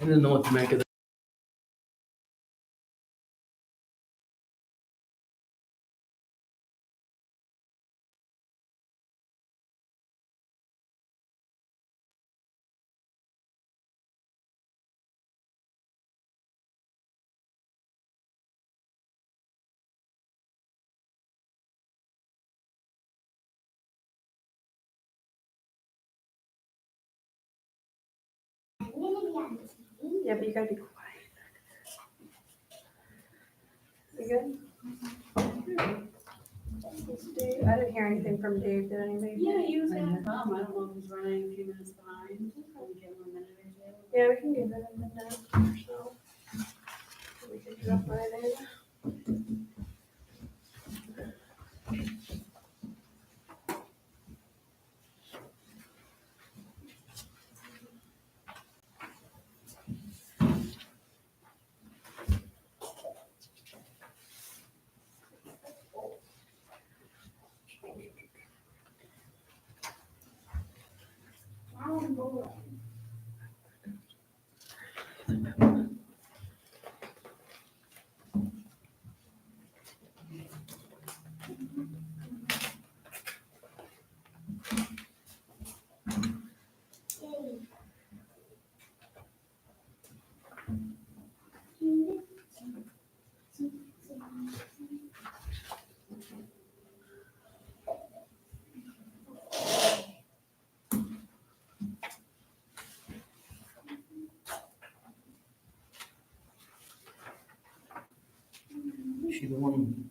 I didn't know what to make of it. Yeah, but you gotta be quiet. You good? Dave, I didn't hear anything from Dave, did anybody? Yeah, he was gonna come. I don't know if he's running a few minutes behind. We'll give him a minute or two. Yeah, we can give it a minute or so. We can jump right in.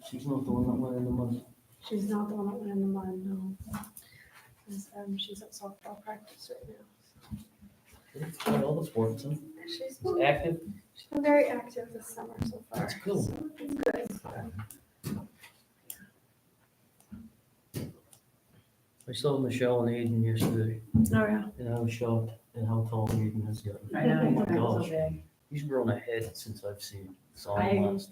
She's not the one that went in the mud. She's not the one that went in the mud, no. 'Cause, she's at softball practice right now. She's got all the sports in. She's She's active. been very active this summer so far. That's cool. So it's good. It's good. I saw Michelle and Aiden yesterday, Oh, yeah. and I was shocked at how tall Aiden has gotten. I know, Oh my he's so gosh, big. he's grown a head since I've saw him last.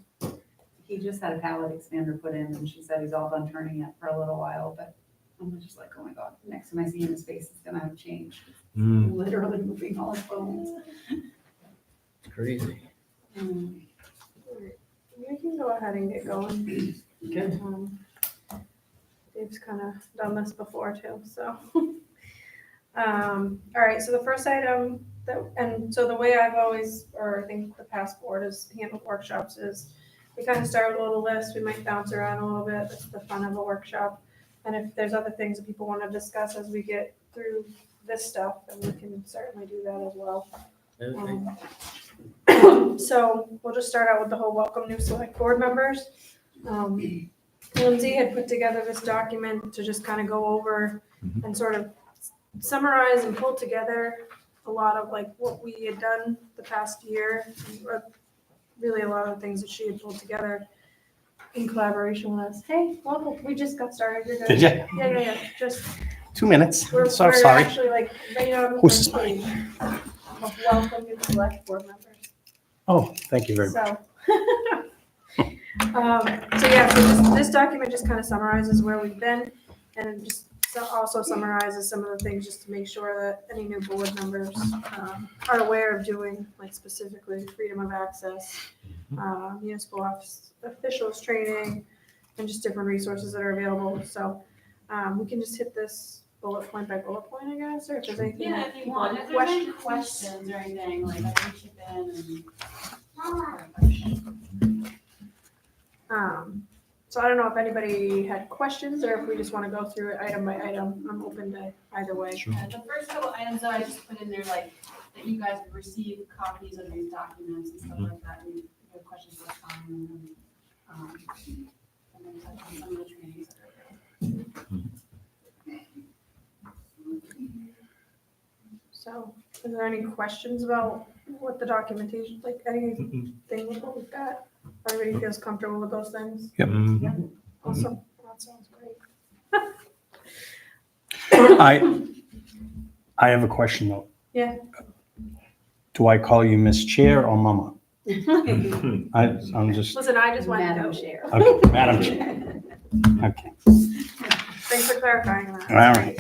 He just had a palate expander put in and she said he's all done turning it for a little while, but I'm just like, oh my God, next time I see him, his face is gonna have changed. Literally moving all his bones. It's crazy. Mm. We can go ahead and get going. Okay. Dave's kind of done this before too, so. All right, so the first item so the way I've always, or I think the past board has handled workshops is we kind of start with a little list, we might bounce around a little bit, that's the fun of a workshop. And if there's other things that people want to discuss as we get through this stuff, then we can certainly do that as well. Okay. So we'll just start out with the whole welcome new select board members. Lindsay had put together this document to just kind of go over and sort of summarize and pull together a lot of like what we had done the past year, or really a lot of the things that she had pulled together in collaboration with us. Hey, welcome, we just got started. You're good. Did you? Yeah. Just 2 minutes. we're So sorry. actually like right on the Who's first page of welcome new select board members. Oh, thank you very much. So, so this document just kind of summarizes where we've been and just also summarizes some of the things just to make sure that any new board members are aware of doing, like specifically freedom of access, municipal officials training, and just different resources that are available. So we can just hit this bullet point by bullet point, I guess, or if there's anything. Yeah, if you want, if there's any questions or anything, like I can chip in and. So I don't know if anybody had questions or if we just want to go through it item by item. I'm open to either way. Sure. The first couple items that I just put in there, like, that you guys have received copies of these documents and stuff like that, and if you have questions, that's fine, and then touch on some of the trainings that are there. So is there any questions about what the documentation, like anything with what we've got? Everybody feels comfortable with those things? Yep. Awesome. That sounds great. I have a question though. Yeah. Do I call you Miss Chair or Mama? I'm just, Listen, I just want to Madam know. Chair. okay, Madam Chair. Okay, Thanks for clarifying that. all right.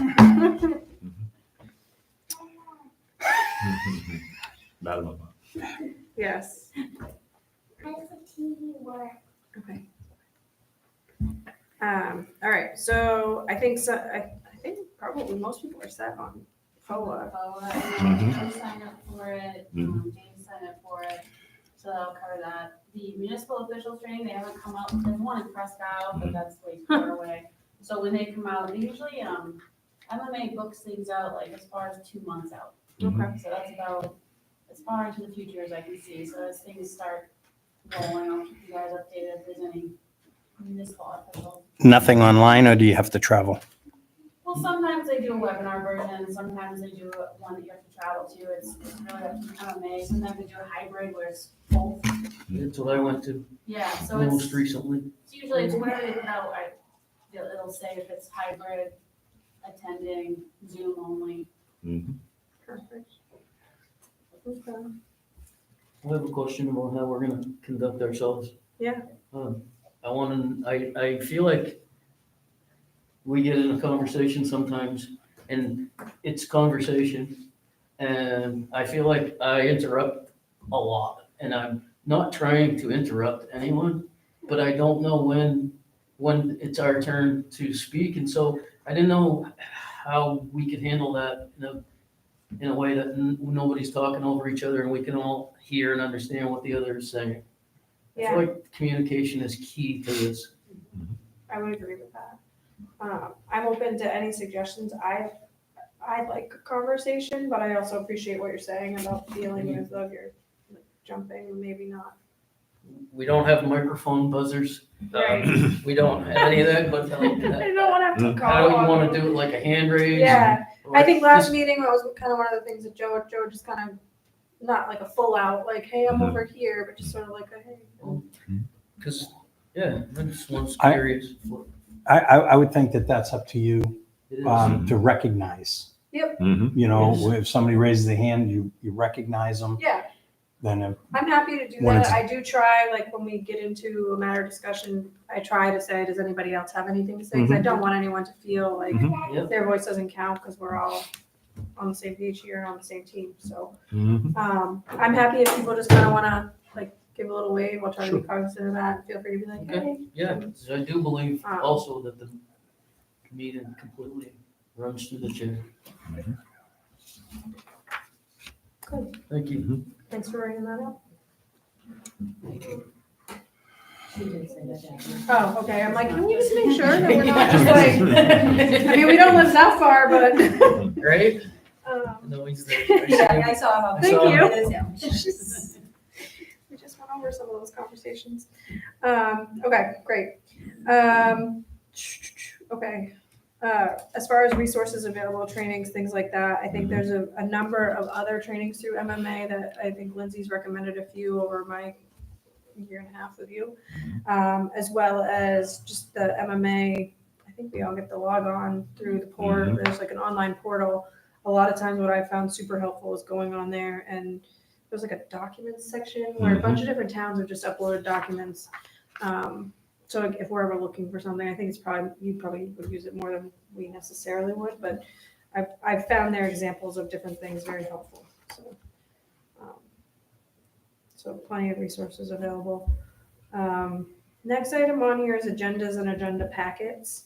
Madam. Yes. How does the TV work? Okay. All right, so I think I think probably most people are set on FOA. I signed up for it, James signed up for it, so that'll cover that. The municipal officials training, they haven't come out, there's one in Prescott, but that's way far away. So when they come out, they usually, MMA books things out like as far as 2 months out. Okay. So that's about as far into the future as I can see, so as things start rolling, I'll keep you guys updated if there's any municipal officials. Nothing online, or do you have to travel? Well, sometimes they do a webinar version, sometimes they do one that you have to travel to, it's really up to MMA, sometimes they do a hybrid where it's both. That's what I went to Yeah, so most it's recently. usually, it's whenever they put out, it'll say if it's hybrid, attending, Zoom only. Perfect. Okay. I have a question about how we're gonna conduct ourselves. Yeah. I feel like we get in a conversation sometimes, and it's conversation, and I feel like I interrupt a lot, and I'm not trying to interrupt anyone, but I don't know when it's our turn to speak, and so I didn't know how we could handle that in a way that nobody's talking over each other, and we can all hear and understand what the other is saying. I Yeah, feel like communication is key to this. I would agree with that. I'm open to any suggestions. I like a conversation, but I also appreciate what you're saying about feeling as though you're like, jumping, maybe not. We don't have microphone buzzers. Right. We don't have any of that, but I don't want to have to call. how do you on want you. to do it, like a hand raise? Yeah, Or I think last just- meeting, that was kind of one of the things that Joe just kind of, not like a full out, like, hey, I'm over here, but just sort of like, a, hey. Cause, yeah, I just was I- curious. I would think that that's up to you It is. to recognize. You know, Yes. if somebody raises their hand, you recognize them, Yeah, then I'm happy to do When that. it's- I do try, like, when we get into a matter discussion, I try to say, does anybody else have anything to say? Because I don't want anyone to feel like Yep. their voice doesn't count because we're all on the same page here and on the same team. So I'm happy if people just kind of want to like give a little wave. I'll try to be cognizant of that. Feel free to be like, Okay. hey. Yeah, 'cause I do believe Um, also that the meeting completely runs through the chair. Good. Thank you. Thanks for writing that up. She did say that, Jackie. Oh, okay. I'm like, can we just make sure that we're not just like, I mean, we don't live that far, but. Right? um, No, he's there. Yeah, I saw how. Thank you. It is him. We just went over some of those conversations. Okay, great. Okay. As far as resources available, trainings, things like that, I think there's a number of other trainings through MMA that I think Lindsay's recommended a few over my year and a half with you. As well as just the MMA, I think we all get the log on through the port. There's like an online portal. A lot of times what I found super helpful is going on there and there's like a documents section where a bunch of different towns have just uploaded documents. So like if we're ever looking for something, I think it's probably, you probably would use it more than we necessarily would, but I've found their examples of different things very helpful. So plenty of resources available. Next item on here is agendas and agenda packets.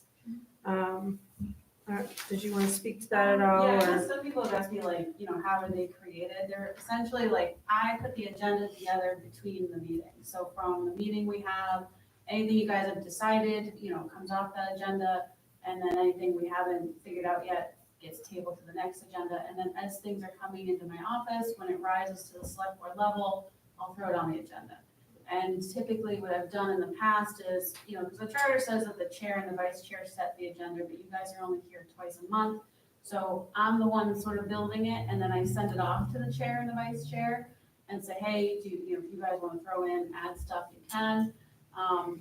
Did you want to speak to that at all? Yeah, or- some people have asked me like, how are they created? They're essentially like, I put the agenda together between the meetings. So from the meeting we have, anything you guys have decided, comes off that agenda. And then anything we haven't figured out yet gets tabled to the next agenda. And then as things are coming into my office, when it rises to the select board level, I'll throw it on the agenda. And typically what I've done in the past is, because the charter says that the chair and the vice chair set the agenda, but you guys are only here twice a month. So I'm the one sort of building it, and then I send it off to the chair and the vice chair and say, hey, if you guys want to throw in, add stuff, you can.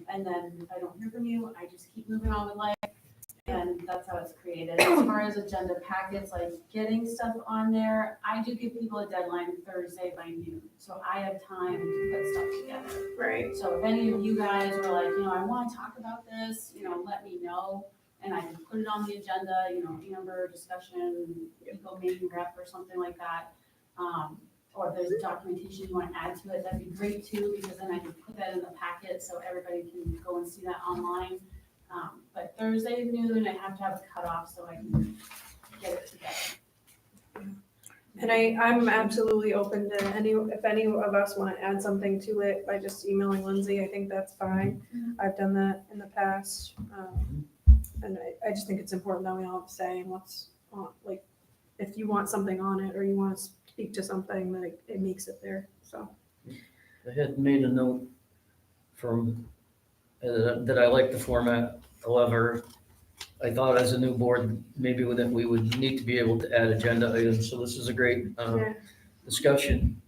And then if I don't hear from you, I just keep moving on with life. And that's how it's created. As far as agenda packets, like getting stuff on there, I do give people a deadline Thursday by noon. So I have time to put stuff together. Right. So if any of you guys are like, I want to talk about this, let me know. And I can put it on the agenda, Amber discussion, Eagle meeting rep or something like that. or if there's documentation you want to add to it, that'd be great too, because then I can put that in the packet so everybody can go and see that online. But Thursday noon, I have to have a cutoff so I can get it together. And I'm absolutely open to if any of us want to add something to it by just emailing Lindsay, I think that's fine. I've done that in the past. And I just think it's important that we all have a say in what's on, like, if you want something on it or you want to speak to something, that it makes it there, so. I had made a note from, that I like the format. However, I thought as a new board, maybe that we would need to be able to add agenda items. So this is a great Yeah. discussion.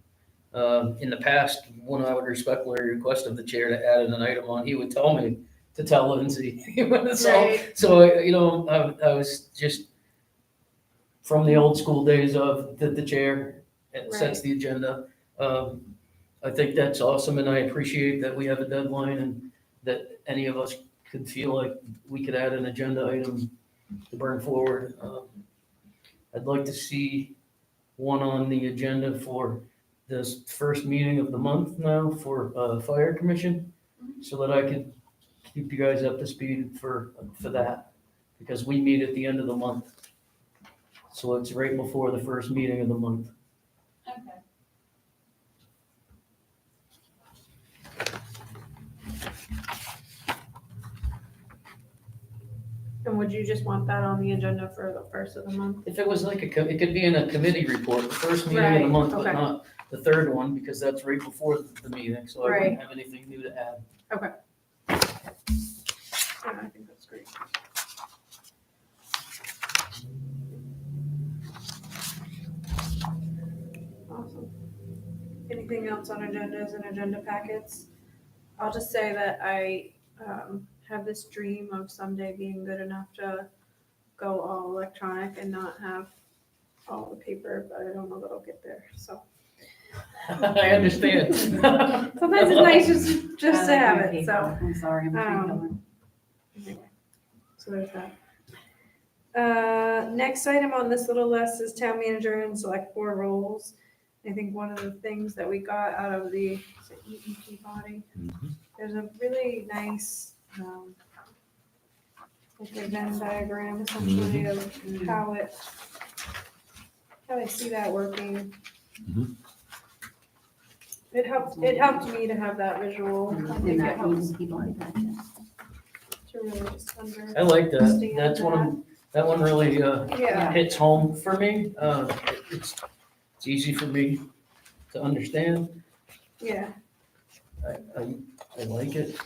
In the past, when I would respectfully request of the chair to add an item on, he would tell me to tell Lindsay. Right. So, you know, I was just from the old school days of the chair sets the agenda. I think that's awesome, and I appreciate that we have a deadline and that any of us could feel like we could add an agenda item to bring forward. I'd like to see one on the agenda for this first meeting of the month now for Fire Commission, so that I could keep you guys up to speed for that, because we meet at the end of the month. So it's right before the first meeting of the month. Okay. And would you just want that on the agenda for the first of the month? If it was like it could be in a committee report, the first meeting of the Right, month, but okay. not the third one, because that's right before the meeting, so I Right. wouldn't have anything new to add. Yeah, I think that's great. Awesome. Anything else on agendas and agenda packets? I'll just say that I have this dream of someday being good enough to go all electronic and not have all the paper, but I don't know that I'll get there, so. I understand. Sometimes it's nice just to have it, so. I'm sorry, I'm a tree killer. Anyway, so there's that. Next item on this little list is town manager and select board roles. I think one of the things that we got out of the EEP body, there's a really nice, like a Venn diagram essentially of how I see that working. It helped me to have that visual. I And think it that helps means people like that, yeah. to really just under. I like that. understand That's that one really Yeah. hits home for me. It's easy for me to understand. Yeah. I like it.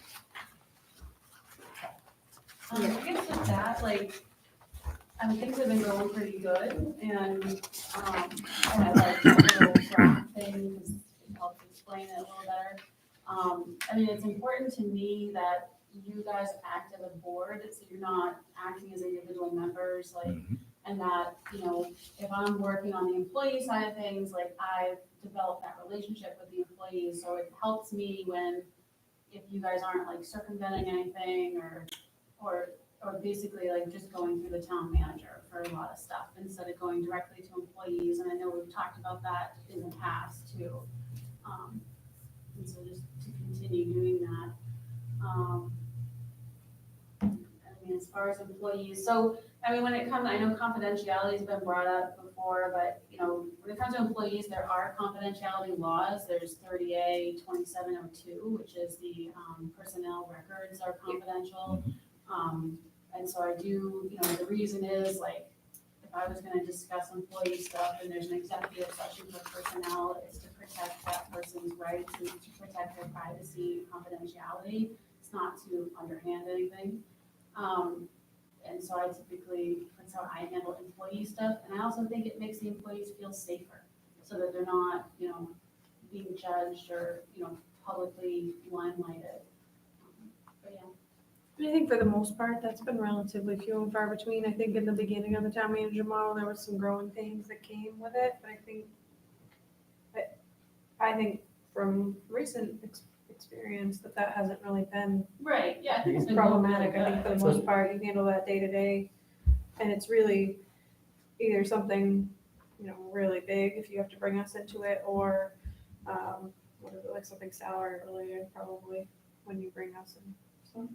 I guess with that, like, things have been going pretty good, and, I like that little graph thing, because it helps explain it a little better. I mean, it's important to me that you guys act as a board, so you're not acting as individual members, like, and that, you know, if I'm working on the employee side of things, like, I've developed that relationship with the employees, so it helps me when, if you guys aren't like circumventing anything, or basically like just going through the town manager for a lot of stuff instead of going directly to employees, and I know we've talked about that in the past too. And so just to continue doing that. I mean, as far as employees, so, I mean, when it comes, I know confidentiality has been brought up before, but, you know, when it comes to employees, there are confidentiality laws. There's 30A 2702, which is the personnel records are confidential. And so I do, you know, the reason is, like, if I was gonna discuss employee stuff and there's an executive session for personnel, it's to protect that person's rights and to protect their privacy and confidentiality. It's not to underhand anything. And so I typically, that's how I handle employee stuff. And I also think it makes the employees feel safer, so that they're not, you know, being judged or, you know, publicly limelighted. But yeah. I think for the most part, that's been relatively few and far between. I think in the beginning of the town manager model, there was some growing pains that came with it, but I think from recent experience that hasn't really been Right, yeah, I think it's been going problematic. really I think for good. the most part, you handle that day to day, and it's really either something really big if you have to bring us into it, or, what is it, like something salary related probably when you bring us in, so.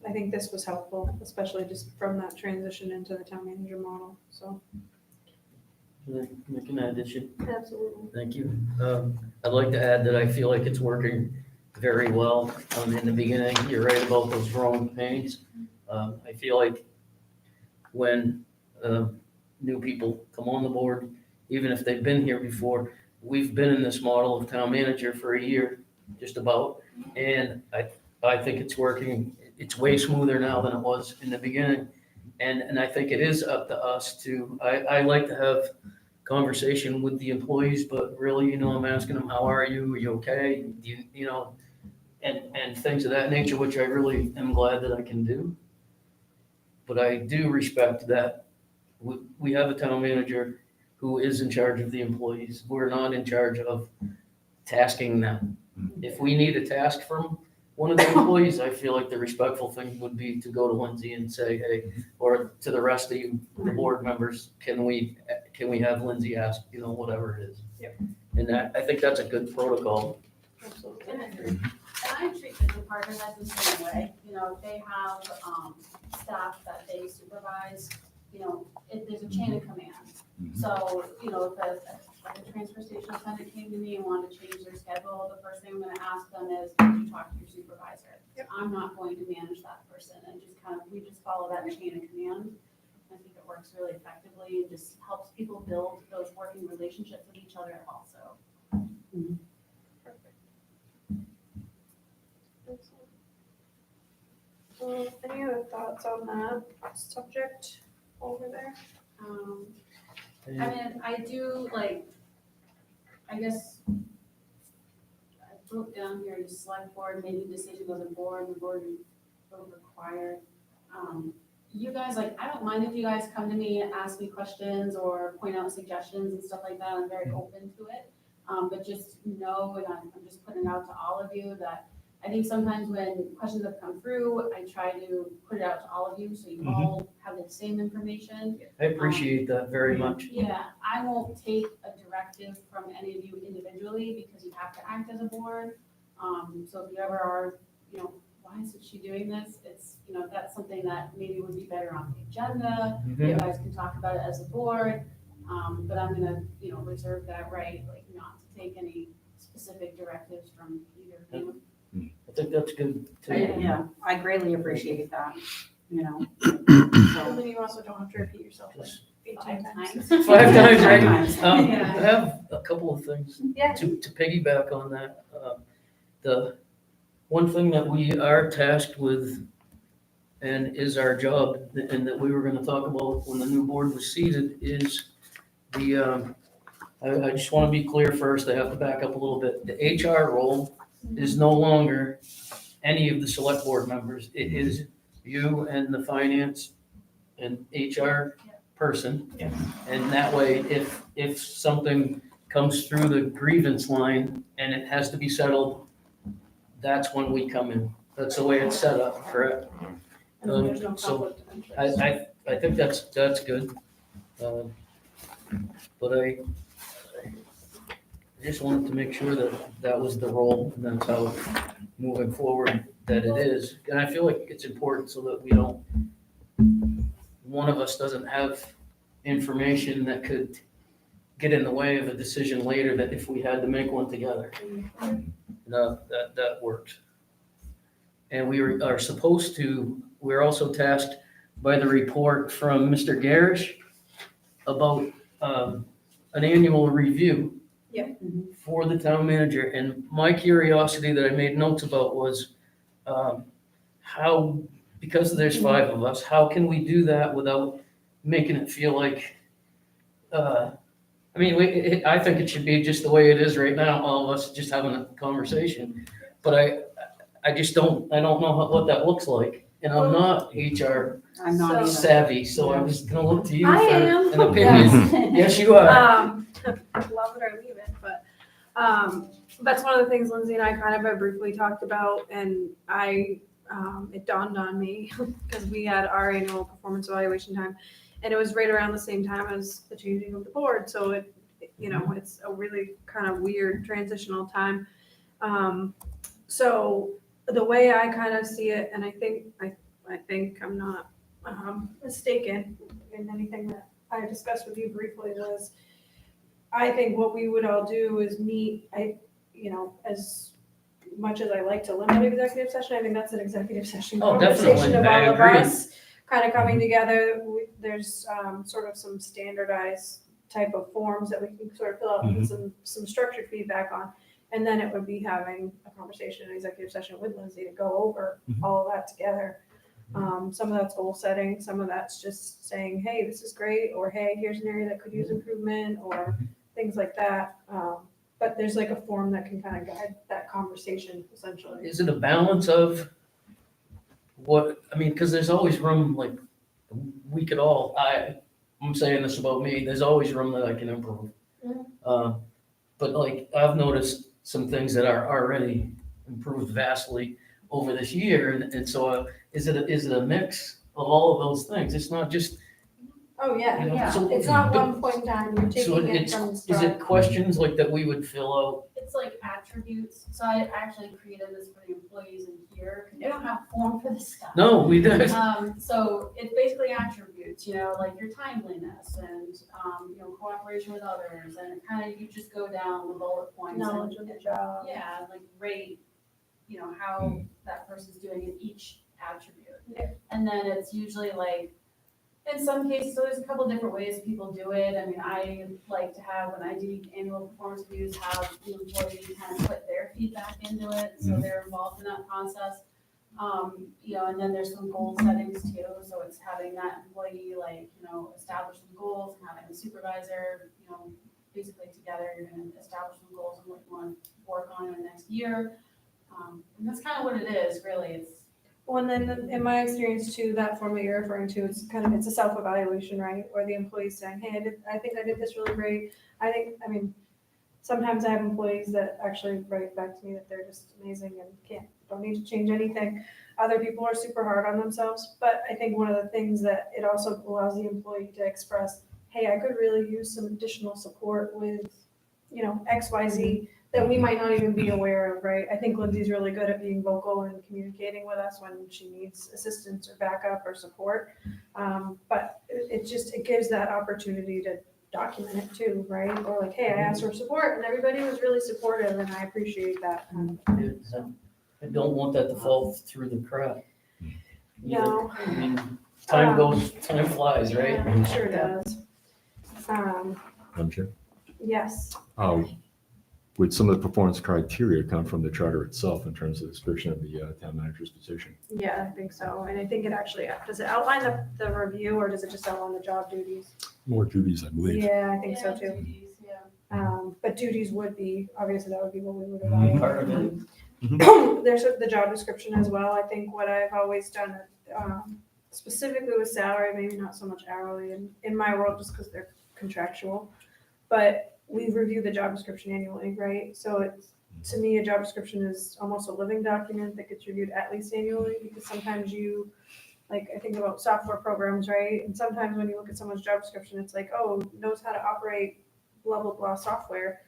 I think this was helpful, especially just from that transition into the town manager model, so. Make an addition. Absolutely. Thank you. I'd like to add that I feel like it's working very well. In the beginning, you're right about those growing pains. I feel like when new people come on the board, even if they've been here before, we've been in this model of town manager for a year, just about. And I think it's working. It's way smoother now than it was in the beginning. And I think it is up to us to, I like to have conversation with the employees, but really, I'm asking them, how are you? Are you okay? Do you, and things of that nature, which I really am glad that I can do. But I do respect that we have a town manager who is in charge of the employees. We're not in charge of tasking them. If we need a task from one of the employees, I feel like the respectful thing would be to go to Lindsay and say, hey, or to the rest of you, the board members, can we have Lindsay ask, whatever it is. Yep. And I think that's a good protocol. Absolutely. And I treat the department heads the same way, they have, staff that they supervise, there's a chain of command. So, if the transfer station attendant came to me and wanted to change their schedule, the first thing I'm gonna ask them is, did you talk to your supervisor? Yep. I'm not going to manage that person, and we just follow that chain of command. I think it works really effectively and just helps people build those working relationships with each other also. Any other thoughts on that subject over there? I do I guess I wrote down here, the select board, maybe decision goes on board, the board will require. You guys, I don't mind if you guys come to me and ask me questions or point out suggestions and stuff like that, I'm very open to it. But just know, and I'm just putting it out to all of you, that I think sometimes when questions have come through, I try to put it out to all of you, so you all have the same information. I appreciate that very much. Yeah, I won't take a directive from any of you individually because you have to act as a board. So if you ever are, why isn't she doing this? It's, that's something that maybe would be better on the agenda. You guys can talk about it as a board. But I'm gonna, reserve that right, not to take any specific directives from either of you. I think that's good too. Yeah, I greatly appreciate that, And then you also don't have to repeat yourself like 18 times. 5 times, right? I Yeah. have a couple of things Yeah. to piggyback on that. The one thing that we are tasked with and is our job, and that we were gonna talk about when the new board was seated, is I just wanna be clear first, I have to back up a little bit. The HR role is no longer any of the select board members. It is you and the finance and HR person. Yeah. And that way, if something comes through the grievance line and it has to be settled, that's when we come in. That's the way it's set up, correct? And then there's no So, conflict of interest. I think that's good. But I just wanted to make sure that that was the role, and that's how moving forward that it is. And I feel like it's important so that we don't, one of us doesn't have information that could get in the way of a decision later, that if we had to make one together. No, that works. And are supposed to, we're also tasked by the report from Mr. Garish about an annual review for the town manager. And my curiosity that I made notes about was how, because there's 5 of us, how can we do that without making it feel like, I think it should be just the way it is right now, all of us just having a conversation. But I don't know what that looks like. And I'm not HR I'm not either. savvy, so I was gonna look to you I for am. an opinion. Yes, you are. Love it or leave it, but that's one of the things Lindsay and I kind of have briefly talked about, and it dawned on me because we had our annual performance evaluation time, And it was right around the same time as the changing of the board, so it, you know, it's a really kind of weird transitional time. So the way I kind of see it, and I think I'm not mistaken in anything that I discussed with you briefly, was I think what we would all do is meet, you know, as much as I like to limit executive session, I think that's an executive session Oh, conversation definitely. of I all of agree. us kind of coming together. There's sort of some standardized type of forms that we can sort of fill out and some structured feedback on. And then it would be having a conversation in executive session with Lindsay to go over all of that together. Some of that's goal setting, some of that's just saying, hey, this is great, or hey, here's an area that could use improvement, or things like that. But there's like a form that can kind of guide that conversation essentially. Is it a balance of what, I mean, because there's always room, like, we could all, I'm saying this about me, there's always room that I can improve. But like, I've noticed some things that are already improved vastly over this year, and so is it a mix of all of those things? It's not just, Oh, yeah. you know, Yeah. so. It's not but- one point in time, you're So taking it it's, from the is it start. questions like that we would fill out? It's like attributes, so I actually created this for the employees in here, because we don't have a form for this stuff. No, we don't. So it's basically attributes, you know, like your timeliness and, you know, cooperation with others, and kind of, you just go down the bullet points. Knowledge of the job. Yeah, like rate, you know, how that person's doing in each attribute. Yeah. And then it's usually like, in some cases, so there's a couple different ways people do it. I mean, I like to have, when I do annual performance reviews, have the employee kind of put their feedback into it, so they're involved in that process. You know, and then there's some goal settings too, so it's having that employee, like, you know, establish some goals, and having the supervisor, you know, basically together, you're gonna establish some goals and what you want to work on in the next year. And that's kind of what it is, really. It's, Well, and then in my experience too, that form that you're referring to, it's a self-evaluation, right? Where the employee's saying, hey, I think I did this really great. I mean, sometimes I have employees that actually write back to me that they're just amazing and don't need to change anything. Other people are super hard on themselves, but I think one of the things that it also allows the employee to express, hey, I could really use some additional support with, you know, X, Y, Z, that we might not even be aware of, right? I think Lindsay's really good at being vocal and communicating with us when she needs assistance or backup or support. But it gives that opportunity to document it too, right? Or like, hey, I asked for support and everybody was really supportive and I appreciate that. I don't want that to fall through the crack. No. I mean, time flies, right? Yeah, it sure does. Madam Chair. Yes, Would some of the performance criteria come from the charter itself in terms of the description of the town manager's position? yeah, I think so. And I think it actually, does it outline the review or does it just outline the job duties? More duties, I believe. Yeah, I think so yeah, too. duties, yeah. But duties would be, obviously that would be what we would evaluate. Part of it. There's the job description as well. I think what I've always done, specifically with salary, maybe not so much hourly in my world, just because they're contractual. But we review the job description annually, right? So it's, to me, a job description is almost a living document that gets reviewed at least annually, because sometimes like, I think about software programs, right? And sometimes when you look at someone's job description, it's like, oh, knows how to operate blah, blah, blah software.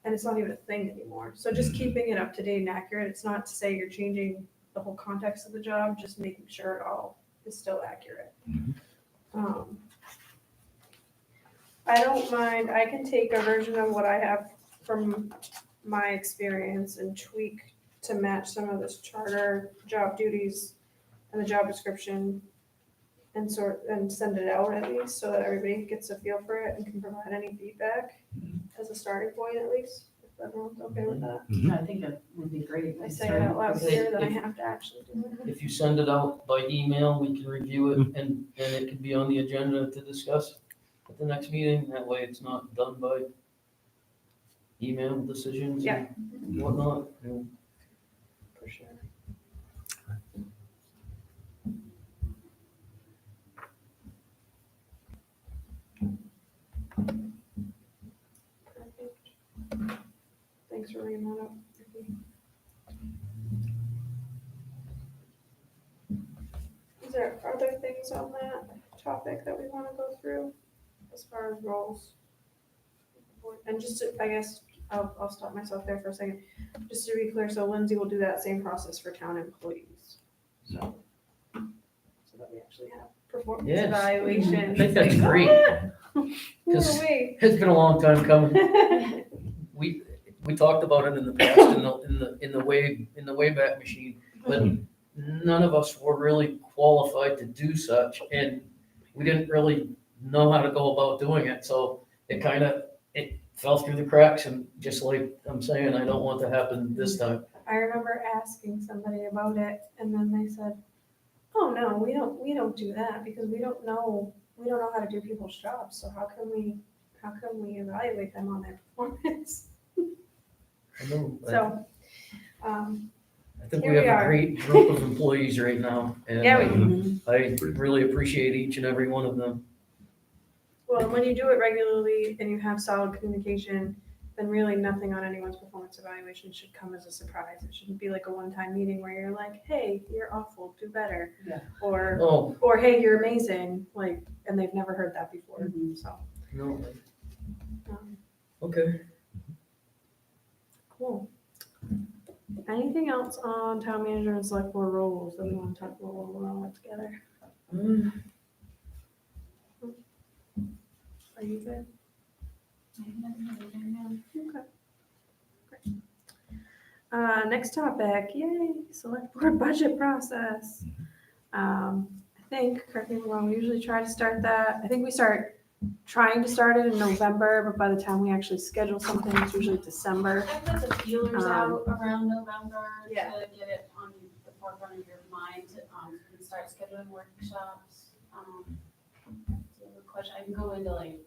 And it's not even a thing anymore. So just keeping it up to date and accurate. It's not to say you're changing the whole context of the job, just making sure it all is still accurate. I don't mind, I can take a version of what I have from my experience and tweak to match some of this charter job duties and the job description and send it out at least so that everybody gets a feel for it and can provide any feedback as a starting point at least, if everyone's okay with that. I think that would be great. I say it out loud here, then I have to actually do it. If you send it out by email, we can review it and it can be on the agenda to discuss at the next meeting. That way it's not done by email decisions Yeah. and whatnot. For sure. Perfect. Thanks for bringing that up, Vicki. Is there other things on that topic that we want to go through as far as roles? And just to, I guess, I'll stop myself there for a second. Just to be clear, so Lindsay will do that same process for town employees. So that we actually have performance Yes. evaluation. I think that's great. Who are we? It's been a long time coming. We talked about it in the past, in the Wayback Machine, but none of us were really qualified to do such, and we didn't really know how to go about doing it, so it fell through the cracks, and just like I'm saying, I don't want to happen this time. I remember asking somebody about it, and then they said, "Oh no, we don't do that because we don't know how to do people's jobs. So how can we evaluate them on their performance?" I know, So, I think here we we have a are. great group of employees right now, and Yeah, we I really appreciate each and every one of them. well, when you do it regularly and you have solid communication, then really nothing on anyone's performance evaluation should come as a surprise. It shouldn't be like a one-time meeting where you're like, "Hey, you're awful, do better," Yeah. Oh, or "Hey, you're amazing," like, and they've never heard that before. Mhm. So, no, um, okay. cool. Anything else on town manager and select board roles that we want to talk about while we're all together? Are you good? Okay. Great. Next topic, yay, select board budget process. I think, correct me if I'm wrong, we usually try to start that, I think we start trying to start it in November, but by the time we actually schedule something, it's usually December. I put the feelers out around November Yeah. to get it on the forefront of your mind, so you can start scheduling workshops. Do you have a question? I can go into like.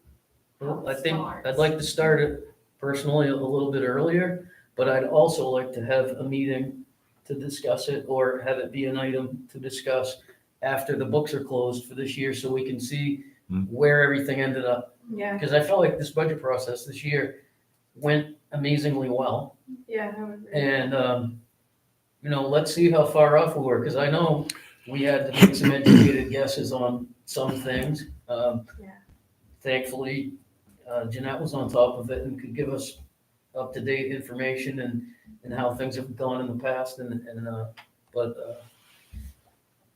Well, how I it think starts. I'd like to start it personally a little bit earlier, but I'd also like to have a meeting to discuss it or have it be an item to discuss after the books are closed for this year so we can see where everything ended up. Yeah, Because I felt like this budget process this year went amazingly well. yeah, I would agree. And, let's see how far off we were, because I know we had to make some educated guesses on some things. Yeah. Thankfully, Jeanette was on top of it and could give us up-to-date information and how things have gone in the past but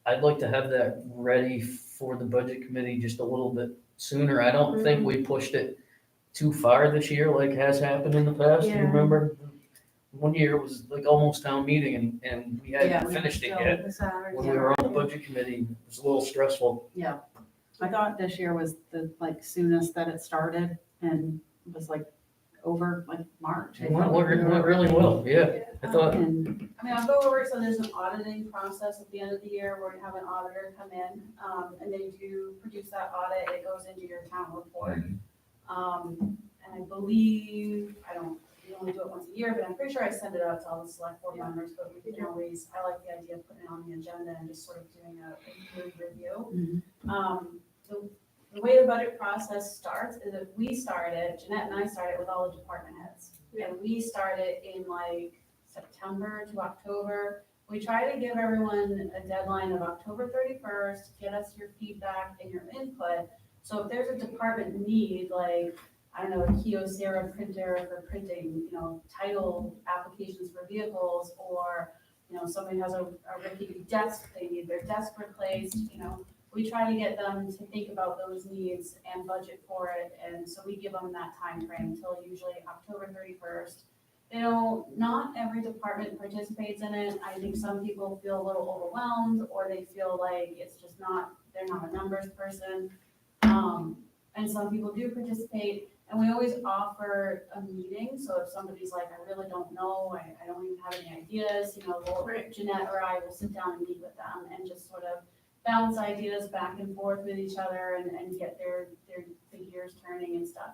I'd like to have that ready for the budget committee just a little bit sooner. I don't think we pushed it too far this year like has happened in the past. You Yeah. remember? One year it was like almost town meeting and we Yeah, hadn't we finished it still- yet. the Saturday, When we were on the budget committee, it was a little stressful. Yeah, I thought this year was the soonest that it started and was over March. It went really well, yeah. I thought, And I mean, I'll go over, so there's an auditing process at the end of the year where you have an auditor come in, and they do produce that audit, it goes into your town report. And I believe, we only do it once a year, but I'm pretty sure I send it out to all the select board members, but we can always, I like the idea of putting it on the agenda and just sort of doing a yearly review. The way the budget process starts is that we started, Jeanette and I started with all the department heads. And we started in September to October. We try to give everyone a deadline of October 31st, get us your feedback and your input. So if there's a department need, a Kyocera printer for printing, title applications for vehicles, or, somebody has a rickety desk, they need their desk replaced, we try to get them to think about those needs and budget for it, and so we give them that time frame till usually October 31st. Not every department participates in it. I think some people feel a little overwhelmed, or they feel like it's just they're not a numbers person. And some people do participate, and we always offer a meeting, so if somebody's like, I really don't know, I don't even have any ideas, Jeanette or I will sit down and meet with them and just sort of bounce ideas back and forth with each other and get their gears turning and stuff.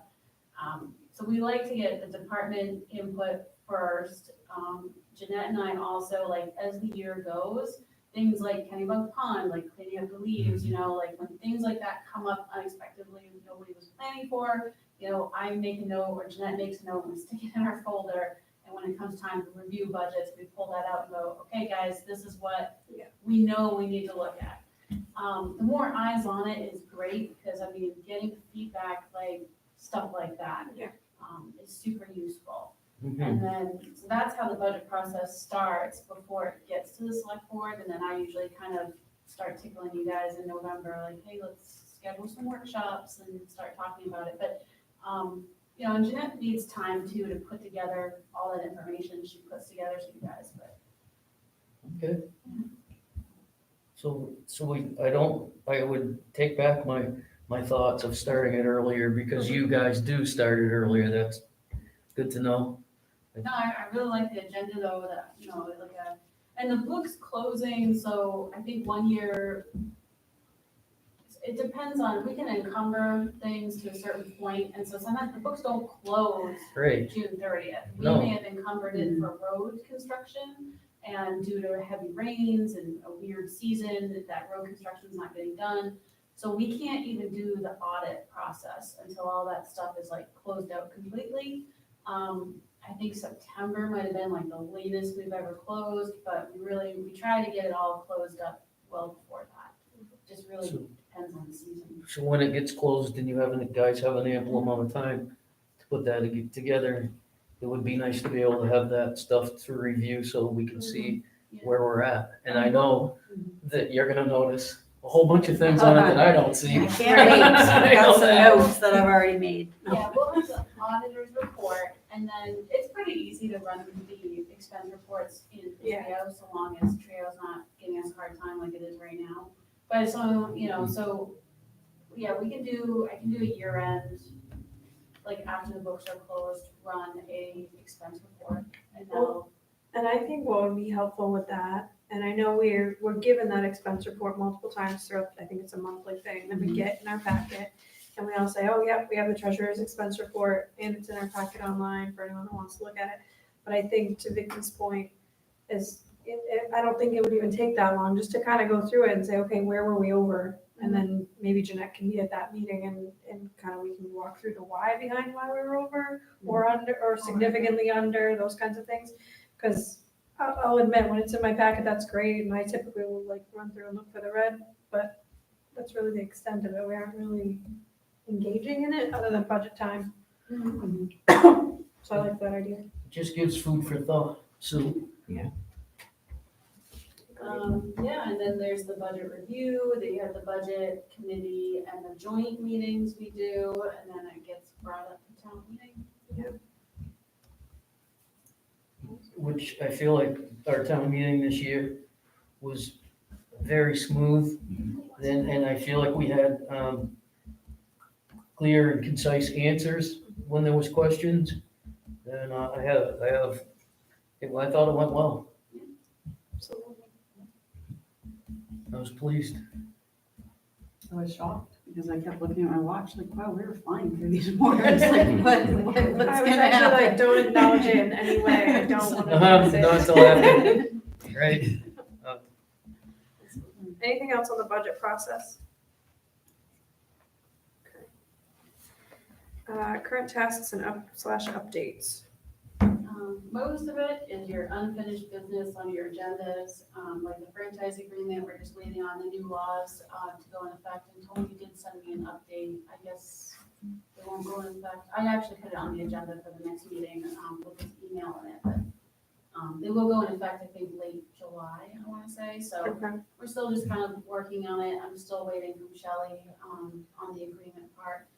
So we like to get the department input first. Jeanette and I also, as the year goes, things like Kennybug Pond, cleaning up the leaves, when things like that come up unexpectedly, nobody was planning for, I make a note or Jeanette makes a note and we stick it in our folder. And when it comes time to review budgets, we pull that out and go, okay, guys, this is what we know we need to look at. The more eyes on it is great, because I mean, getting feedback, like stuff like that. Yeah. Is super useful. Mhm. And then, so that's how the budget process starts before it gets to the select board, and then I usually kind of start tickling you guys in November, like, hey, let's schedule some workshops and start talking about it, but, you know, and Jeanette needs time too to put together all that information she puts together to you guys, but. Okay. So I would take back my thoughts of starting it earlier because you guys do start it earlier. That's good to know. No, I really like the agenda though, that, you know, like and the book's closing, so I think 1 year, it depends on, we can encumber things to a certain point, and so sometimes the books don't close Great. June 30th. We No. may have encumbered it for road construction, and due to heavy rains and a weird season, that road construction's not getting done. So we can't even do the audit process until all that stuff is like closed out completely. I think September might have been like the latest we've ever closed, but we try to get it all closed up well before that. Just really So- depends on the season. So when it gets closed and guys have an ample amount of time to put that together, it would be nice to be able to have that stuff to review so we can see Yeah. where we're at. And I know that you're gonna notice a whole bunch of things on it that I don't see. I can't wait. I've got some I know that. notes that I've already made. Yeah, we'll have the auditor's report, and then it's pretty easy to run the expense reports in Yeah. Trio, so long as Trio's not giving us a hard time like it is right now. But so, you know, so, yeah, I can do a year end, like after the books are closed, run a expense report, and that'll, And I think what would be helpful with that, and I know we're given that expense report multiple times throughout, I think it's a monthly thing that we get in our packet. And we all say, oh, yep, we have the treasurer's expense report and it's in our packet online for anyone who wants to look at it. But I think to Vicky's point is, I don't think it would even take that long just to kind of go through it and say, okay, where were we over? And then maybe Jeanette can be at that meeting and kind of we can walk through the why behind why we were over or under, or significantly under, those kinds of things. Because I'll admit, when it's in my packet, that's great, and I typically will like run through and look for the red, but that's really the extent of it. We aren't really engaging in it other than budget time. So I like that idea. Just gives food for thought. So, yeah, and then there's the budget review, then you have the budget committee and the joint meetings we do, and then it gets brought up to town meeting. which I feel like our town meeting this year was very smooth. And I feel like we had, clear and concise answers when there was questions. And I thought it went well. I was pleased. I was shocked because I kept looking at my watch like, wow, we were flying through these warrants. Like, what's I was gonna actually happen? like, don't acknowledge it in any way. I don't want Not to. until after, right? Anything else on the budget process? Okay. Current tasks and updates. Most of it is your unfinished business on your agendas, like the franchise agreement, we're just waiting on the new laws, to go in effect, and Tony did send me an update, I guess they won't go in effect, I actually put it on the agenda for the next meeting, with his email in it, but, they will go in effect, I think, late July, I wanna say, so Okay. we're still just kind of working on it, I'm still waiting from Shelley, on the agreement part.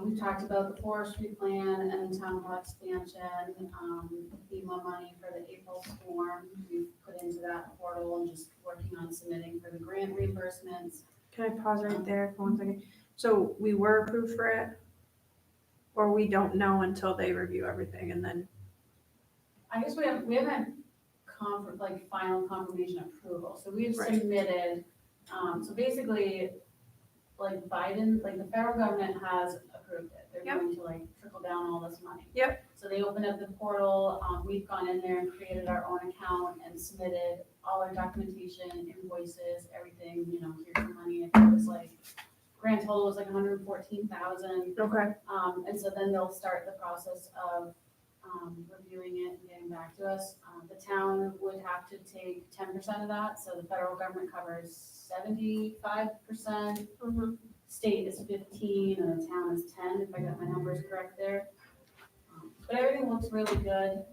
We've talked about the forestry plan and the town hall expansion, FEMA money for the April storm. We've put into that portal and just working on submitting for the grant reimbursements. Can I pause right there for 1 second? So we were approved for it? Or we don't know until they review everything and then, I guess we haven't final confirmation approval, so we've Right. submitted, so basically, like Biden, like the federal government has approved it. They're Yep. going to like trickle down all this money. Yep. So they opened up the portal, we've gone in there and created our own account and submitted all our documentation, invoices, everything, you know, here's the money. It was like, grand total was like 114,000. okay, And so then they'll start the process of, reviewing it and getting back to us. The town would have to take 10% of that, so the federal government covers 75%. Mhm. State is 15 and the town is 10, if I got my numbers correct there. But everything looks really good.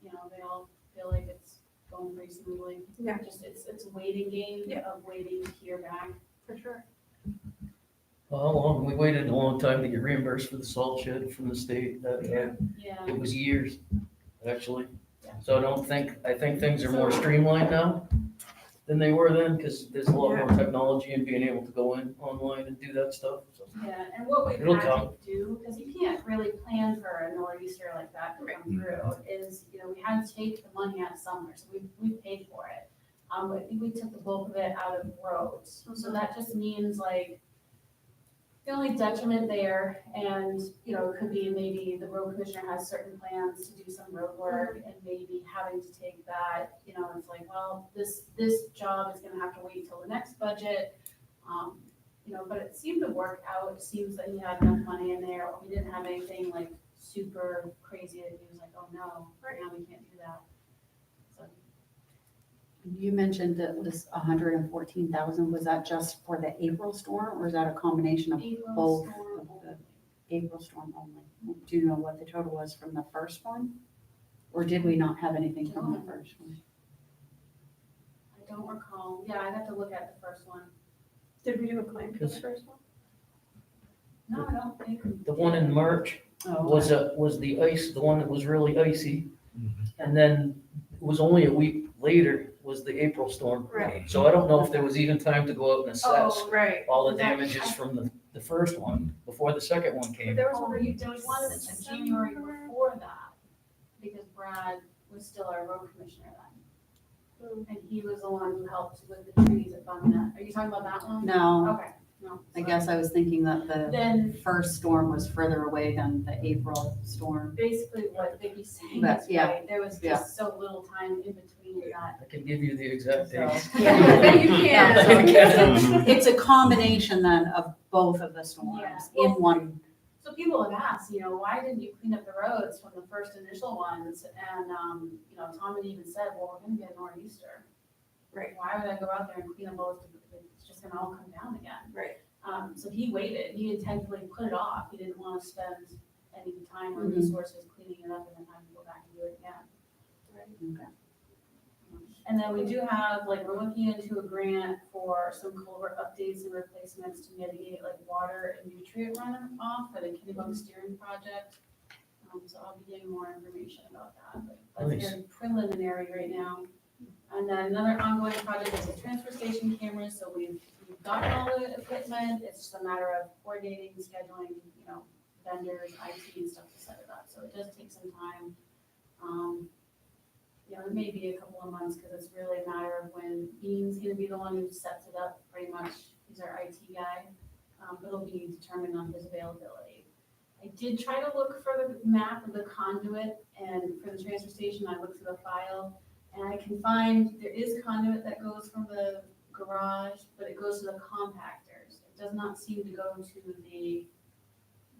They all feel like it's going pretty smoothly. Yeah. Just, it's a waiting game Yeah. of waiting to hear back. For sure. Well, how long, we waited a long time to get reimbursed for the salt shed from the state. Yeah. It was years, actually. Yeah. So I think things are more streamlined now than they were then, because there's a lot more technology and being able to go in online and do that stuff, so. Yeah, and what we've It'll had come. to do, because you can't really plan for a nor'easter like that to come through, is, we had to take the money out somewhere, so we paid for it. I think we took the bulk of it out of roads, so that just means like, the only detriment there, and, it could be maybe the road commissioner has certain plans to do some road work, and maybe having to take that, it's like, well, this job is gonna have to wait till the next budget. But it seemed to work out, it seems that he had enough money in there, we didn't have anything like super crazy that he was like, oh no, now we can't do that. So, You mentioned that this 114,000, was that just for the April storm, or is that a combination of April both storm of the- only. April storm only? Do you know what the total was from the first one? Or did we not have anything from the first one? I don't recall, yeah, I'd have to look at the first one. Did we do a claim for the Because- first one? No, I don't think. The one in March Oh, was the ice, the one that was really icy. And then it was only a week later was the April storm. Right. So I don't know if there was even time to go out and assess Oh, Right. all the That- damages from the first one before the second one But came. there was Oh, one there was one in January before that, because Brad was still our road commissioner then. Hmm. And he was the one who helped with the trees at Bum Net. Are you talking about that one? No, Okay, no. I guess I was thinking that the Then first storm was further away than the April storm. basically what Vicky's saying But, is yeah, right, there was yeah. just so little time in between that. I can give you the exact So- dates. Yeah, you Yeah, can. so It's a combination then of both of the storms Yeah. in one. So people have asked, why didn't you clean up the roads from the first initial ones? And, Tom had even said, well, we're gonna get a nor'easter. Right. Why would I go out there and clean them both? It's just gonna all come down again. Right. So he waited, he intentionally put it off, he didn't wanna spend any time or Mhm. resources cleaning it up and then having to go back and do it again. Okay. And then we do have, we're looking into a grant for some culvert updates and replacements to mitigate water and nutrient runoff for the Kennebunk steering project. So I'll be getting more information about that, but that's Nice. very preliminary right now. And then another ongoing project is the transfer station cameras, so we've gotten all the equipment, it's just a matter of coordinating, scheduling, vendors, IT and stuff to set it up, so it does take some time. It may be a couple of months, because it's really a matter of when Bean's gonna be the one who sets it up, pretty much, he's our IT guy. It'll be determined on his availability. I did try to look for the map of the conduit, and for the transfer station, I looked through the file, and I can find, there is conduit that goes from the garage, but it goes to the compactors. It does not seem to go to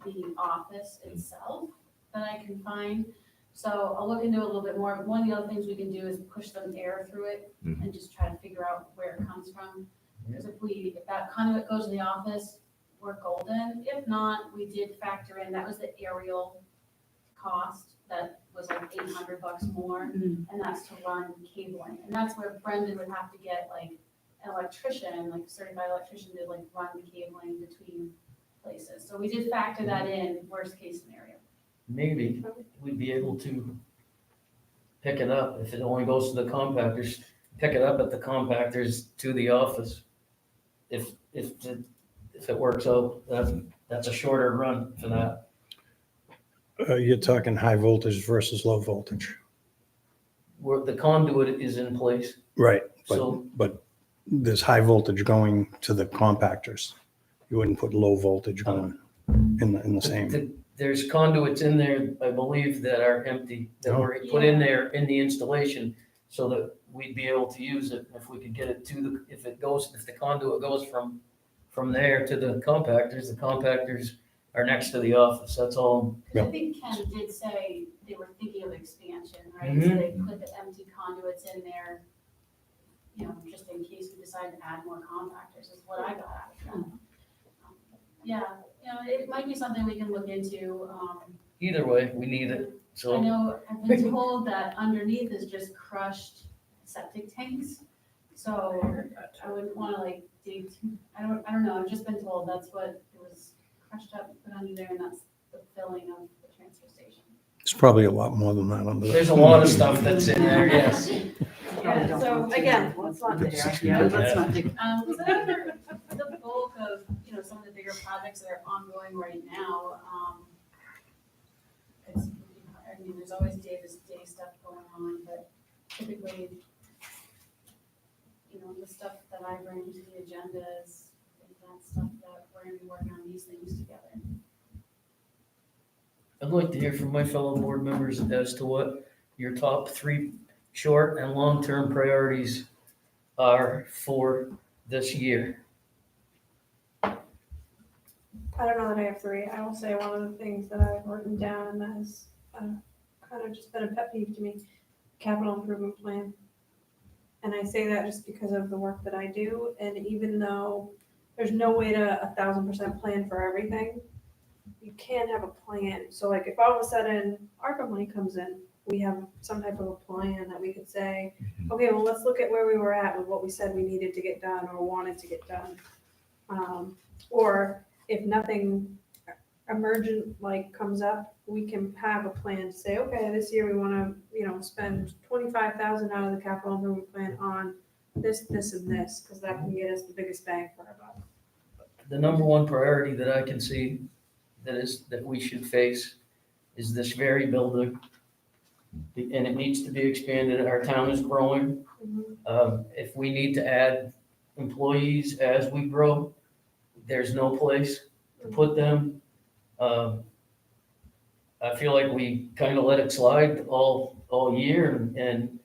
the office itself that I can find. So I'll look into it a little bit more. One of the other things we can do is push some air through it Mhm. and just try to figure out where it comes from. Because if that conduit goes to the office, we're golden. If not, we did factor in, that was the aerial cost that was $800 more. Mhm. And that's to run cabling. And that's where Brendan would have to get an electrician, certified electrician to run the cabling between places. So we did factor that in, worst case scenario. Maybe we'd be able to pick it up if it only goes to the compactors, pick it up at the compactors to the office. If it works out, that's a shorter run for that. You're talking high voltage versus low voltage. Where the conduit is in place, Right, so but there's high voltage going to the compactors. You wouldn't put low voltage going in the same. there's conduits in there, I believe, that are empty, that were put in there in the installation, so that we'd be able to use it if we could get it to if the conduit goes from there to the compactors are next to the office, that's all. Because I think Ken did say they were thinking of expansion, right? So Mhm. they put the empty conduits in there, you know, just in case we decide to add more compactors, is what I got out of that. Yeah, you know, it might be something we can look into. Either way, we need it, I so. know, I've been told that underneath is just crushed septic tanks. So I wouldn't wanna like dig too, I don't know, I've just been told that's what it was crushed up, put under there, and that's the filling of the transfer station. It's probably a lot more than that under There's there. a lot of stuff that's in there, yes. Yeah, so again, let's not dig. Yeah, let's not dig. So that's for the bulk of, you know, some of the bigger projects that are ongoing right now. It's, I mean, there's always day-to-day stuff going on, but typically, you know, the stuff that I bring to the agenda is that stuff that we're gonna be working on these things together. I'd like to hear from my fellow board members as to what your top 3 short and long-term priorities are for this year. I don't know that I have 3. I will say one of the things that I've written down and that has kind of just been a pet peeve to me, capital improvement plan. And I say that just because of the work that I do, and even though there's no way to 1,000% plan for everything, you can have a plan. So like if all of a sudden ARPA money comes in, we have some type of a plan that we could say, okay, well, let's look at where we were at with what we said we needed to get done or wanted to get done. Or if nothing emergent like comes up, we can have a plan to say, okay, this year we want to, you know, spend 25,000 out of the capital improvement plan on this, this, and this, because that can get us the biggest bang for our buck. The number one priority that I can see that we should face is this very building. And it needs to be expanded. Our town is growing. If we need to add employees as we grow, there's no place to put them. I feel like we kind of let it slide all year, and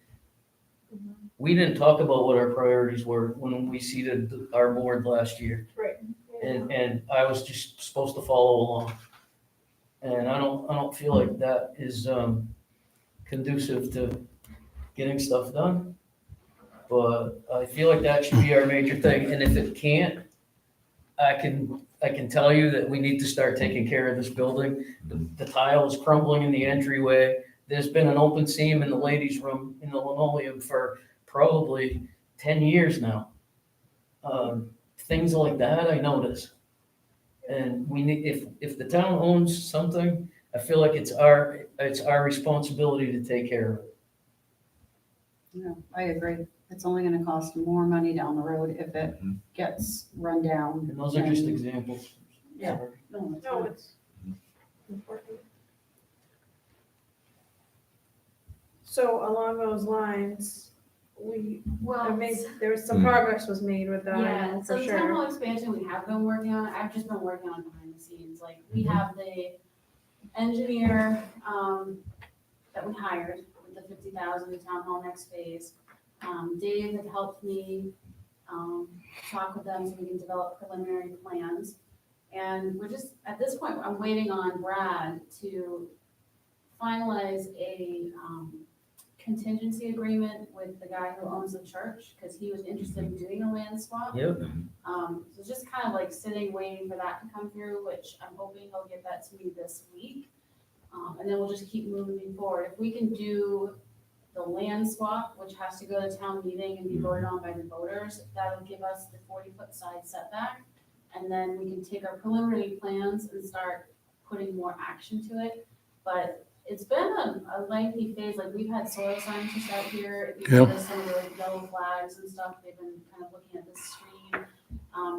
we didn't talk about what our priorities were when we seated our board last year. Right. And I was just supposed to follow along. And I don't feel like that is conducive to getting stuff done. But I feel like that should be our major thing, and if it can't, I can tell you that we need to start taking care of this building. The tile is crumbling in the entryway. There's been an open seam in the ladies' room in the linoleum for probably 10 years now. Things like that I notice. And we need, if the town owns something, I feel like it's our responsibility to take care of it. No, I agree. It's only gonna cost more money down the road if it gets run down. And those are just And- examples. Yeah. No, it's No, not. it's important. So along those lines, there was some progress was made with that, I Yeah, know, so for the town sure. hall expansion we have been working on, I've just been working on behind the scenes, like, we have the engineer, that we hired with the 50,000 town hall next phase. Dave had helped me, talk with them so we can develop preliminary plans. And we're just, at this point, I'm waiting on Brad to finalize a, contingency agreement with the guy who owns the church, because he was interested in doing a land swap. Yep. So just kind of like sitting, waiting for that to come through, which I'm hoping he'll get that to me this week. And then we'll just keep moving forward. If we can do the land swap, which has to go to town meeting and be voted on by the voters, that'll give us the 40-foot side setback. And then we can take our preliminary plans and start putting more action to it. But it's been a lengthy phase, like we've had soil scientists out here, we've had some of the like yellow flags and stuff, they've been kind of looking at this stream.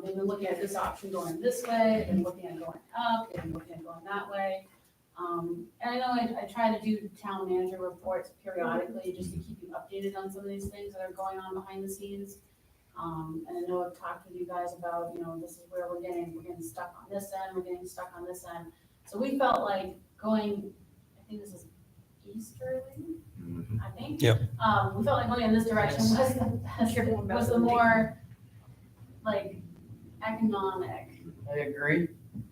They've been looking at this option going this way, they've been looking at going up, they've been looking at going that way. And I know I try to do town manager reports periodically, just to keep you updated on some of these things that are going on behind the scenes. And I know I've talked with you guys about, you know, this is where we're getting stuck on this end, we're getting stuck on this end. So we felt like going, I think this is easterly, I think. Yep. We felt like going in this direction was the more like economic, I agree.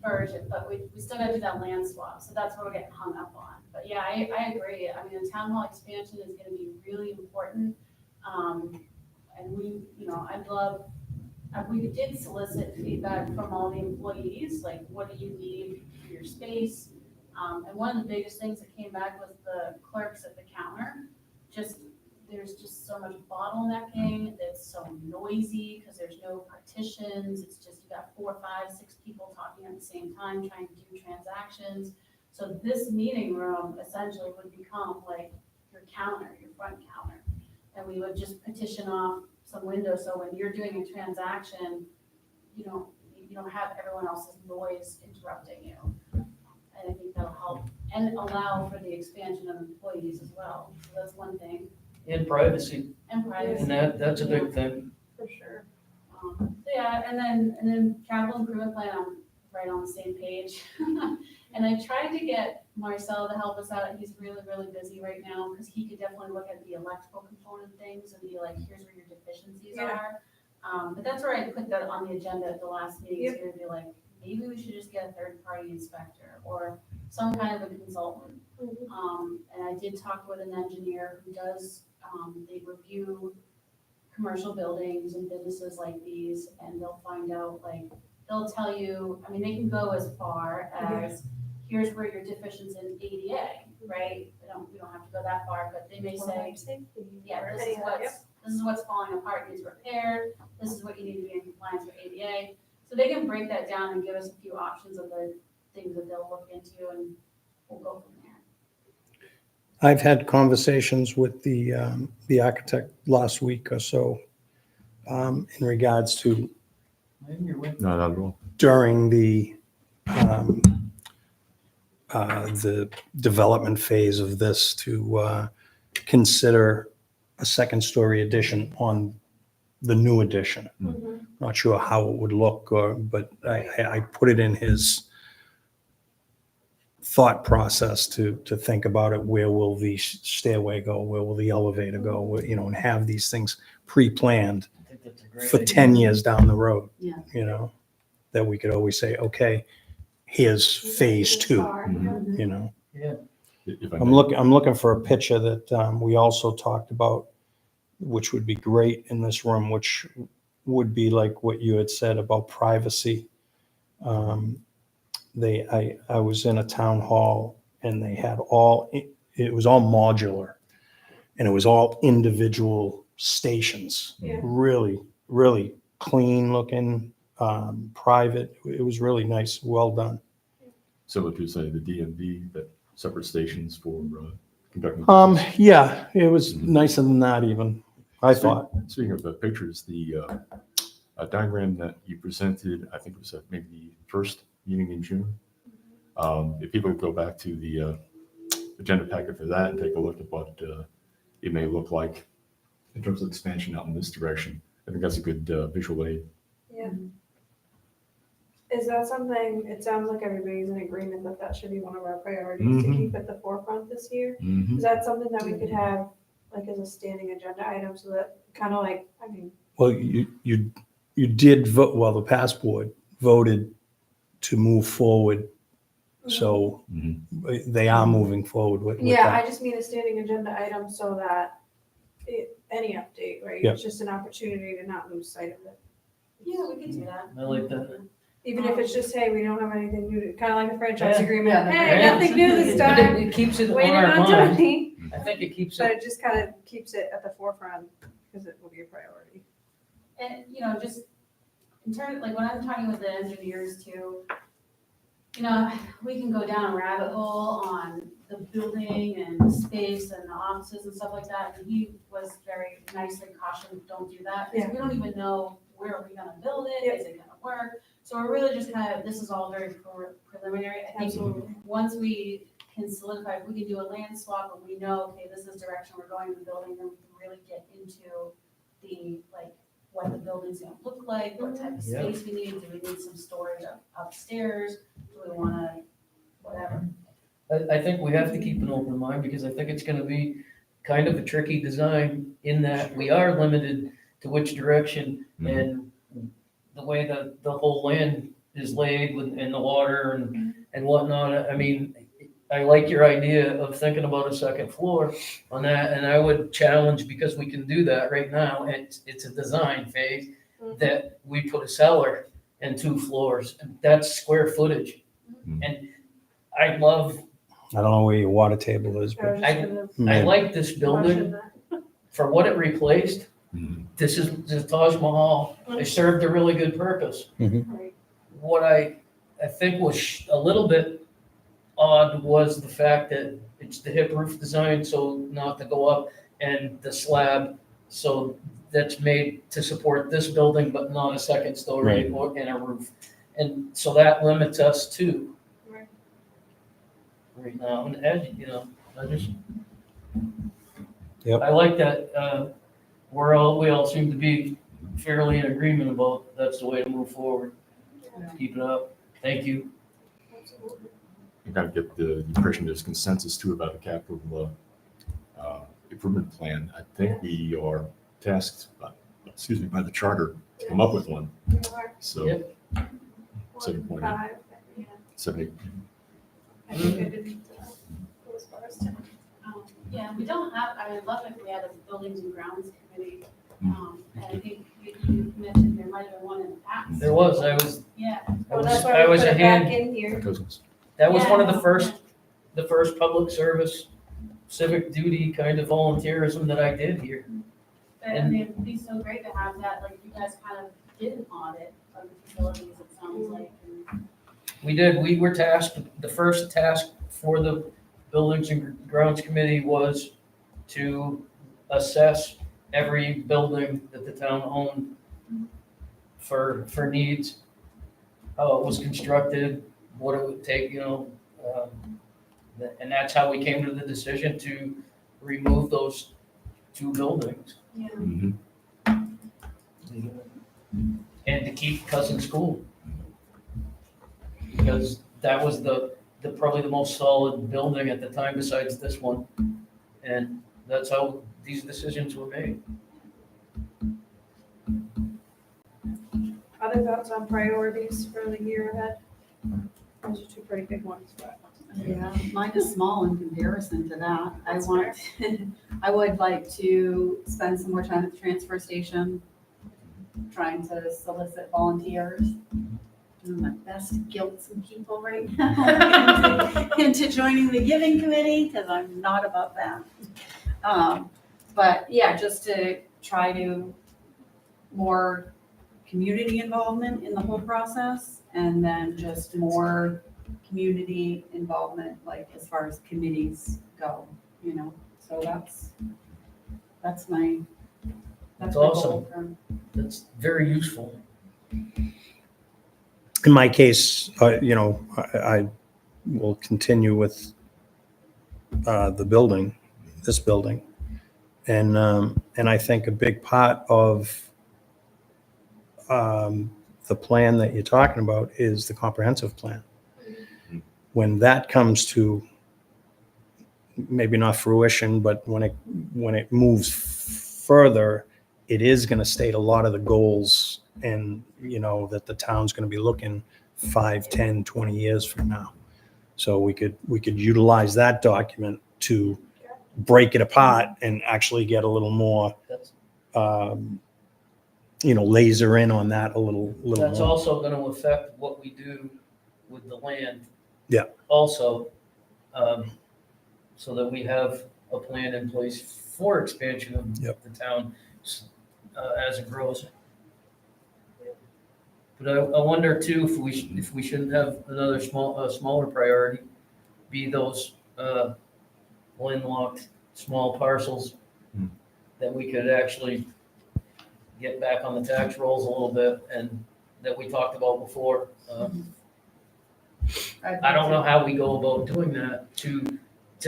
version, but we still gotta do that land swap, so that's what we're getting hung up on. But yeah, I agree, I mean, the town hall expansion is gonna be really important. And we, you know, I'd love, we did solicit feedback from all the employees, like, what do you need for your space? And one of the biggest things that came back was the clerks at the counter. There's just so much bottlenecking, it's so noisy, because there's no partitions, it's just, you got 4, 5, 6 people talking at the same time, trying to do transactions. So this meeting room essentially would become like your counter, your front counter. And we would just petition off some windows, so when you're doing a transaction, you don't have everyone else's noise interrupting you. And I think that'll help and allow for the expansion of employees as well. So that's one thing. And privacy, And privacy. and that's a big thing. For sure. So yeah, and then capital improvement plan, I'm right on the same page. And I tried to get Marcel to help us out. He's really, really busy right now because he could definitely look at the electrical component things and be like, here's where your deficiencies Yeah. are. But that's where I put that on the agenda at the last meeting, Yep. so to be like, maybe we should just get a third-party inspector or some kind of a consultant. And I did talk with an engineer who does, they review commercial buildings and businesses like these, and they'll find out, like, they'll tell you, I mean, they can go as far as, here's where your deficiency in ADA, right? We don't have to go that far, but they may say, yeah, this is what's falling apart, needs repaired, this is what you need to be in compliance with ADA. So they can break that down and give us a few options of the things that they'll look into, and we'll go from there. I've had conversations with the architect last week or so in regards to No, not at all. during the development phase of this to consider a second-story addition on the new addition. Not sure how it would look, but I put it in his thought process to think about it. Where will the stairway go? Where will the elevator go? And have these things pre-planned I think that's a great for idea. 10 years down the road. Yeah. That we could always say, okay, here's phase 2, Yeah, If I I'm looking for a picture that we also talked about, which would be great in this room, which would be like what you had said about privacy. I was in a town hall and they had it was all modular and it was all individual stations. Yeah. Really, really clean looking, private. It was really nice, well done. Similar to, say, the DMV, that separate stations for conducting. Yeah, it was nicer than that even, I thought. Speaking of pictures, the diagram that you presented, I think it was maybe the first meeting in June. If people go back to the agenda packet for that and take a look at what it may look like in terms of expansion out in this direction, I think that's a good visual aid. Yeah. Is that something, it sounds like everybody's in agreement that should be one of our priorities to Mhm. keep at the forefront this year? Is that something that we could have, like, as a standing agenda item, so that, kind of like, I mean, Well, you did vote, well, the past board voted to move forward. So they are moving forward with yeah, I that. just mean a standing agenda item so that any update, right? Yeah. It's just an opportunity to not lose sight of it. Yeah, we could do that. I like that. Even if it's just, hey, we don't have anything new, kind of like a franchise Yeah. agreement. Yeah, Hey, Yeah. nothing new this But it- time. It keeps it on Waiting our on mind. Tony. I think it keeps But it, it just kind of keeps it at the forefront because it will be a priority. And, just in terms, like, when I'm talking with the engineers too, we can go down a rabbit hole on the building and space and the offices and stuff like that. And he was very nicely cautioned, don't do that, because we don't even know where are we gonna build it, is it gonna work? So we're really just this is all very preliminary. I think Absolutely. once we can solidify, if we can do a land swap and we know, okay, this is the direction we're going with the building, then we can really get into the, like, what the building's gonna look like, what type of Yeah. space we need, do we need some storage upstairs, do we wanna, whatever. I think we have to keep an open mind because I think it's gonna be kind of a tricky design in that we are limited to which direction and the way that the whole land is laid in the water and whatnot. I mean, I like your idea of thinking about a second floor on that, and I would challenge, because we can do that right now, it's a design phase, that we put a cellar and 2 floors, and that's square footage. Mhm. And I love, I don't know where your water table is, I was but just I gonna I like this question building that. for what it replaced. Mhm. This is the Taj Mahal. It served a really good purpose. Right. What I think was a little bit odd was the fact that it's the hip roof design, so not to go up, and the slab, so that's made to support this building, but not a second story Right. or in a roof. And so that limits us too. Right. Right now, and as, you know, I just. Yep. I like that, we all seem to be fairly in agreement about that's the way to move forward. Keep it up. Thank you. Absolutely. You kind of get the impression there's consensus too about the capital improvement plan. I think we are tasked, by the charter to come up with one. You are So Yep. 7.8. 5, yeah. 70. I think I didn't go as far as 10. Yeah, we don't have, I would love if we had a buildings and grounds committee. And I think you mentioned there might have been one in the past. There was, I was, Yeah, Well, that's why I we was put a it back hand, in here. Cousins. that was one of the Yeah. first public service, civic duty kind of volunteerism that I did here. But I mean, it'd be so great to have that, like you guys kind of did an audit of the facilities, it sounds like. And We did, we were tasked, the first task for the Buildings and Grounds Committee was to assess every building that the town owned for needs, how it was constructed, what it would take, you know, and that's how we came to the decision to remove those 2 buildings Yeah. Mhm. and to keep Cousin School. Because that was the probably the most solid building at the time besides this one. And that's how these decisions were made. Other thoughts on priorities for the year ahead? Those are 2 pretty big ones, but. Yeah, mine is small in comparison to that. That's I would like to spend some more time at the transfer station, trying to solicit volunteers. Doing my best to guilt some people right now into joining the giving committee, because I'm not about that. But yeah, just to try to more community involvement in the whole process, and then just more community involvement, like as far as committees go, you know, so that's my That's my awesome. goal for- That's very useful. in my case, you know, I will continue with the building, this building. And I think a big part of the plan that you're talking about is the comprehensive plan. When that comes to maybe not fruition, but when it moves further, it is going to state a lot of the goals and, you know, that the town's going to be looking 5, 10, 20 years from now. So we could utilize that document to break it apart and actually get a little more, That's, you know, laser in on that a little that's more. also gonna affect what we do with the land. Yeah. Also, so that we have a plan in place for expansion of Yep. the town as it grows. But I wonder too, if we shouldn't have another smaller priority, be those landlocked small parcels Hmm. that we could actually get back on the tax rolls a little bit, and that we talked about before. I don't know how we go about doing that to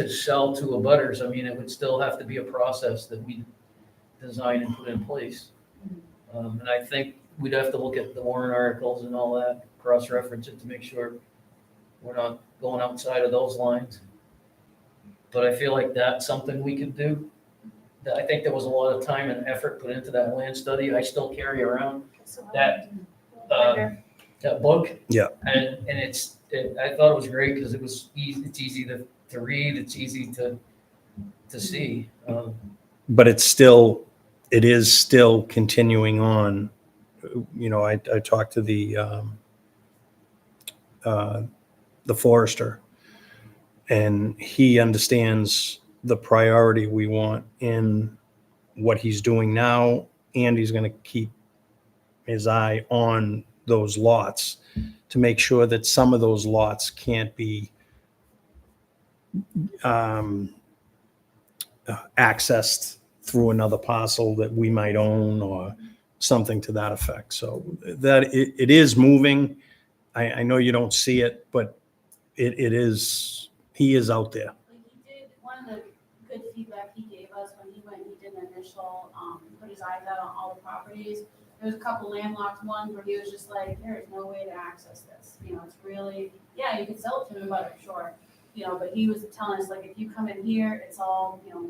sell to abutters. I mean, it would still have to be a process that we design and put in place. And I think we'd have to look at the warrant articles and all that, cross-reference it to make sure we're not going outside of those lines. But I feel like that's something we could do. I think there was a lot of time and effort put into that land study. I still carry around So, that, binder. that book. Yeah. And I thought it was great because it was easy, it's easy to read, it's easy to see. But it is still continuing on. You know, I talked to the forester, and he understands the priority we want in what he's doing now, and he's going to keep his eye on those lots to make sure that some of those lots can't be accessed through another parcel that we might own or something to that effect. So that it is moving. I know you don't see it, but it is, he is out there. Like he did, one of the good feedback he gave us when he went, and he did an initial, put his eyes out on all the properties. There was a couple landlocked ones where he was just like, there is no way to access this. You know, it's really, yeah, you could sell it to him, but sure. You know, but he was telling us like, if you come in here, it's all, you know,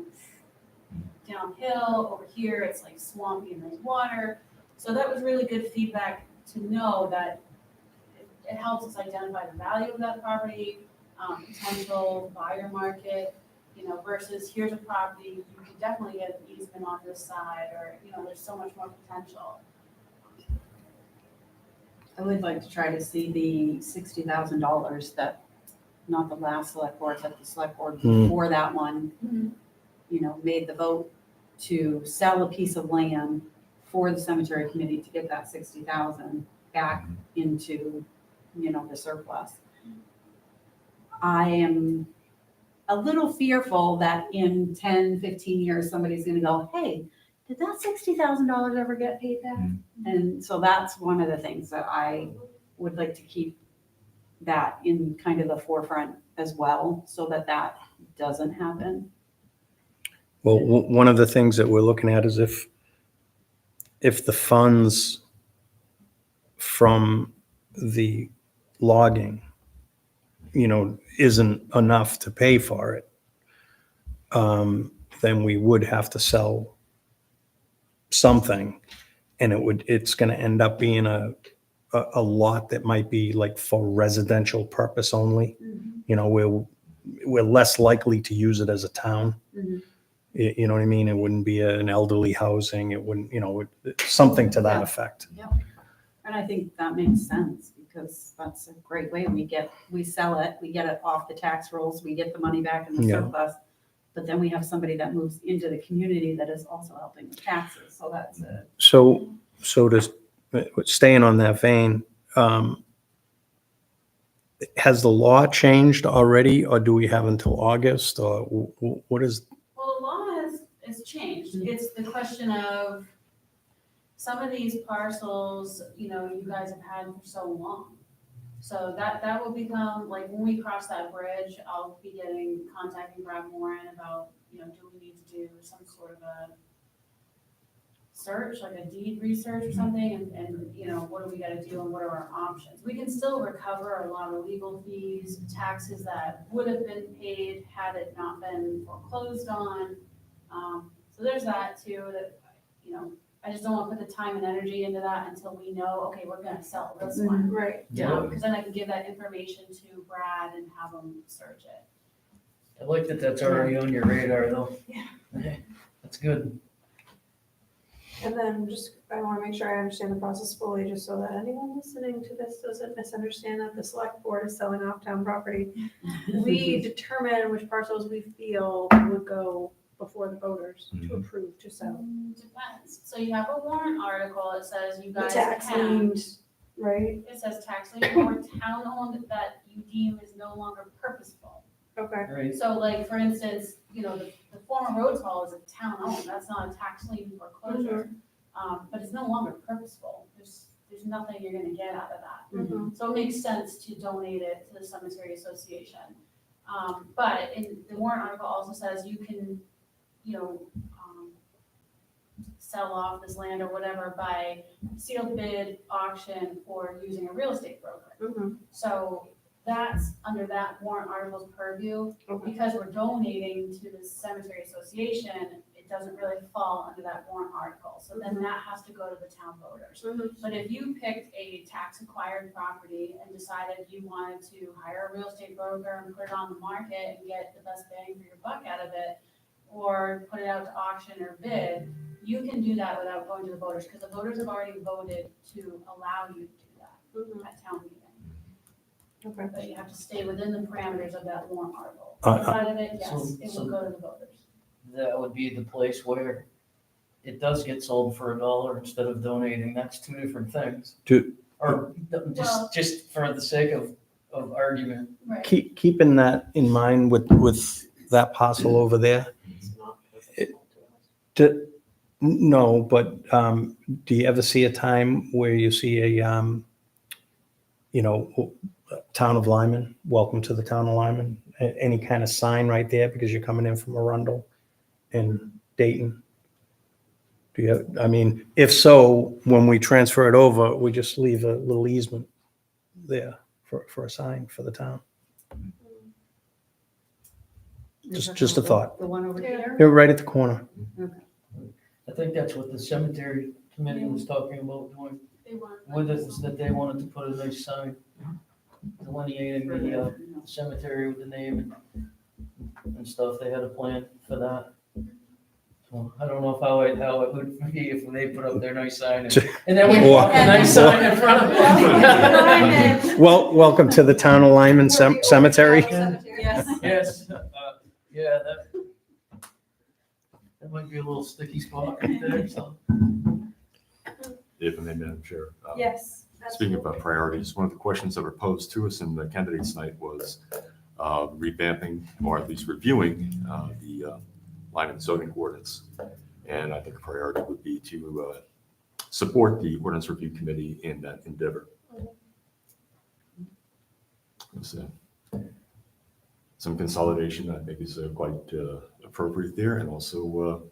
downhill. Over here, it's like swampy and there's water. So that was really good feedback to know that it helps us identify the value of that property, potential buyer market, you know, versus here's a property, you could definitely get an easement on this side, or, you know, there's so much more potential. I would like to try to see the $60,000 that, not the last select board, but the select board before that one, you know, made the vote to sell a piece of land for the cemetery committee to get that 60,000 back into, you know, the surplus. I am a little fearful that in 10, 15 years, somebody's gonna go, hey, did that $60,000 ever get paid back? And so that's one of the things that I would like to keep that in kind of the forefront as well, so that that doesn't happen. Well, one of the things that we're looking at is if the funds from the logging, you know, isn't enough to pay for it, then we would have to sell something, and it's going to end up being a lot that might be like for residential purpose only. You know, we're less likely to use it as a town. Mhm. You know what I mean? It wouldn't be an elderly housing. It wouldn't, you know, something to that Yeah. effect. And I think that makes sense, because that's a great way. We sell it, we get it off the tax rolls, we get the money back in the Yeah. surplus. But then we have somebody that moves into the community that is also helping with taxes, so that's a. So to staying on that vein, has the law changed already, or do we have until August, or what is? Well, the law has changed. It's the question of some of these parcels, you know, you guys have had for so long. So that will become, like, when we cross that bridge, I'll be contacting Brad Warren about, you know, do we need to do some sort of a search, like a deed research or something, and, you know, what do we gotta do and what are our options? We can still recover a lot of legal fees, taxes that would have been paid had it not been foreclosed on. So there's that too, that, you know, I just don't want to put the time and energy into that until we know, okay, we're gonna sell this one. Right. Yeah, Because then I can give that information to Brad and have him search it. I like that that's already on your radar though. Yeah. That's good. And then I want to make sure I understand the process fully, just so that anyone listening to this doesn't misunderstand that the select board is selling off town property. We determine which parcels we feel would go before the voters to approve to sell. Depends. So you have a warrant article, it says you The guys tax can, liened, right? it says tax lien or town owned that you deem is no longer purposeful. Okay. Right. So like, for instance, you know, the former Rhodes Hall is a town owned, that's not a tax lien foreclosure. But it's no longer purposeful. There's nothing you're gonna get out of that. Mhm. So it makes sense to donate it to the cemetery association. But in the warrant article also says you can, you know, sell off this land or whatever by sealed bid, auction, or using a real estate broker. Mhm. So that's under that warrant article's purview. Okay. Because we're donating to the cemetery association, it doesn't really fall under that warrant article. So then that has to go to the town voters. But if you picked a tax acquired property and decided you wanted to hire a real estate broker and put it on the market and get the best bang for your buck out of it, or put it out to auction or bid, you can do that without going to the voters, because the voters have already voted to allow you to do that at town meeting. Okay. But you have to stay within the parameters of that warrant article. Uh, Outside of it, yes, so- it so- will go to the voters. That would be the place where it does get sold for $1 instead of donating. That's two different things. Do- Or Well- just for the sake of argument. Right. Keeping that in mind with that parcel over there, no, but do you ever see a time where you see a, town of Lyman, welcome to the town of Lyman, any kind of sign right there because you're coming in from Arundel and Dayton? Do you, I mean, if so, when we transfer it over, we just leave a little easement there for a sign for the town. Just a thought. The one over Yeah. here? You're right at the corner. I think that's what the cemetery committee was talking about doing. They want. With it, is that they wanted to put a nice sign delineating the cemetery with the name and stuff. They had a plan for that. So I don't know how it would be if they put up their nice sign and then we walk a nice sign in front of it. Well, welcome to the town of Lyman Cemetery. Yes. Yes, yeah, that might be a little sticky spot right there, so. If I may, Madam Chair. Yes. Speaking about priorities, one of the questions that were posed to us in the candidates night was revamping, or at least reviewing, the Lyman zoning ordinance. And I think a priority would be to support the ordinance review committee in that endeavor. So, some consolidation, I think, is quite appropriate there, and also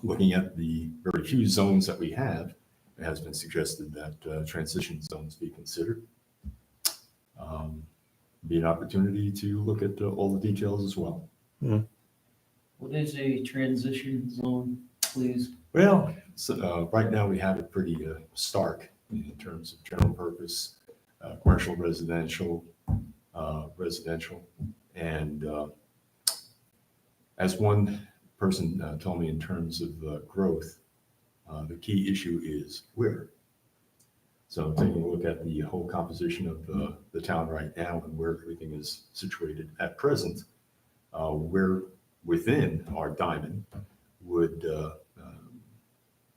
looking at the very few zones that we have, it has been suggested that transition zones be considered. Be an opportunity to look at all the details as well. What is a transition zone, please? Well, so, right now we have it pretty stark in terms of general purpose, commercial, residential, and as one person told me in terms of growth, the key issue is where. So taking a look at the whole composition of the town right now and where everything is situated at present, where within our diamond would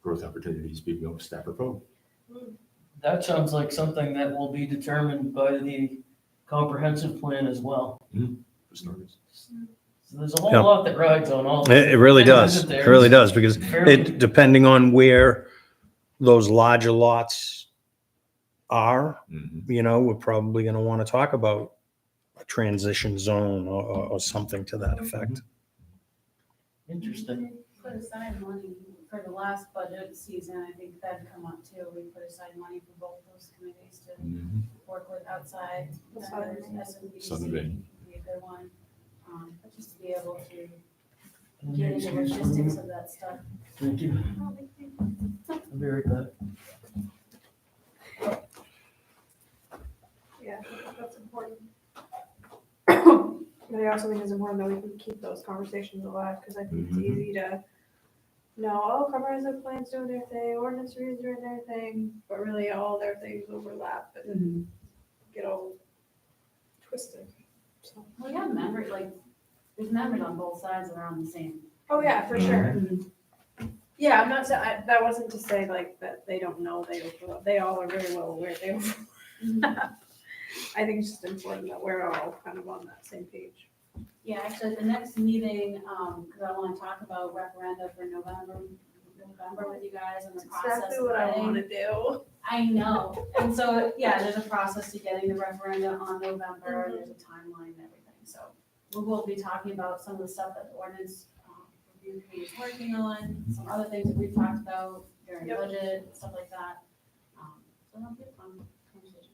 growth opportunities be most apropos. That sounds like something that will be determined by the comprehensive plan as well. For starters. So there's a whole Yeah. lot that rides on all. It really things, does. isn't It there? really does, because Fairly- depending on where those larger lots are, Mhm. we're probably going to want to talk about a transition zone or something to that effect. Interesting. Put aside money for the last budget season, I think that'd come up too. We put aside money for both those committees to Mhm. work with outside Southern vendors, SMBC Southern Maine. would be a good one. But just to be able to get into logistics of that stuff. Thank you. I'll be right back. Yeah, I think that's important. But I also think it's important that we can keep those conversations alive, because I think it's Mhm. easy to know, oh, comprehensive plan's doing their thing, ordinance review's doing their thing, but really all their things overlap and get all twisted. So, We have members, there's members on both sides that are on the same. oh yeah, for sure. Yeah, I'm not saying, that wasn't to say like that they don't know they overlap. They all are very well aware they overlap. I think it's just important that we're all kind of on that same page. Yeah, actually, the next meeting, because I want to talk about referenda for November with you guys and the process. Exactly what I of want getting- to do. I know, and so, yeah, there's a process to getting the referenda on November, and there's a timeline and everything, so we will be talking about some of the stuff that the ordinance review committee is working on, some other things that we've talked about during Yep. budget, stuff like that. So that'll be a fun conversation.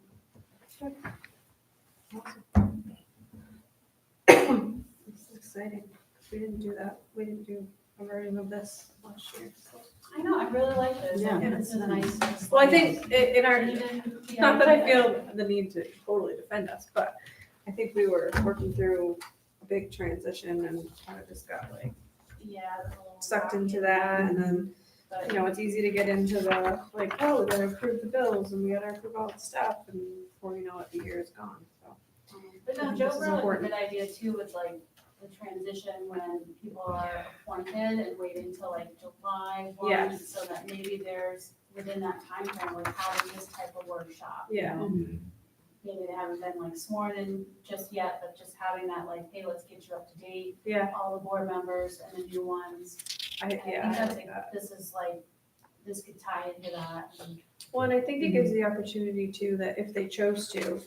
This is exciting. We didn't do that. We didn't do a version of this this last year. So. I know, I really like this. Yeah. This is nice. Well, I think in our, Even the not that I idea- feel the need to totally defend us, but I think we were working through a big transition and kind of just got like Yeah. the little sucked into rocket, that, and then, but- you know, it's easy to get into the, like, oh, we gotta approve the bills and we gotta approve all the stuff, and before you know it, the year is gone, so. But I no, think Joe this is brought up a important. good idea too with like the transition when people are appointed and wait until like July one. Yes. So that maybe there's within that timeframe, like having this type of workshop. you Yeah. know? Maybe they haven't been like sworn in just yet, but just having that like, hey, let's get you up to date, Yeah, all the board members and the new ones. And yeah, I think I that's like that. this is like, this could tie into that. Well, and I think it gives the opportunity too, that if they chose to,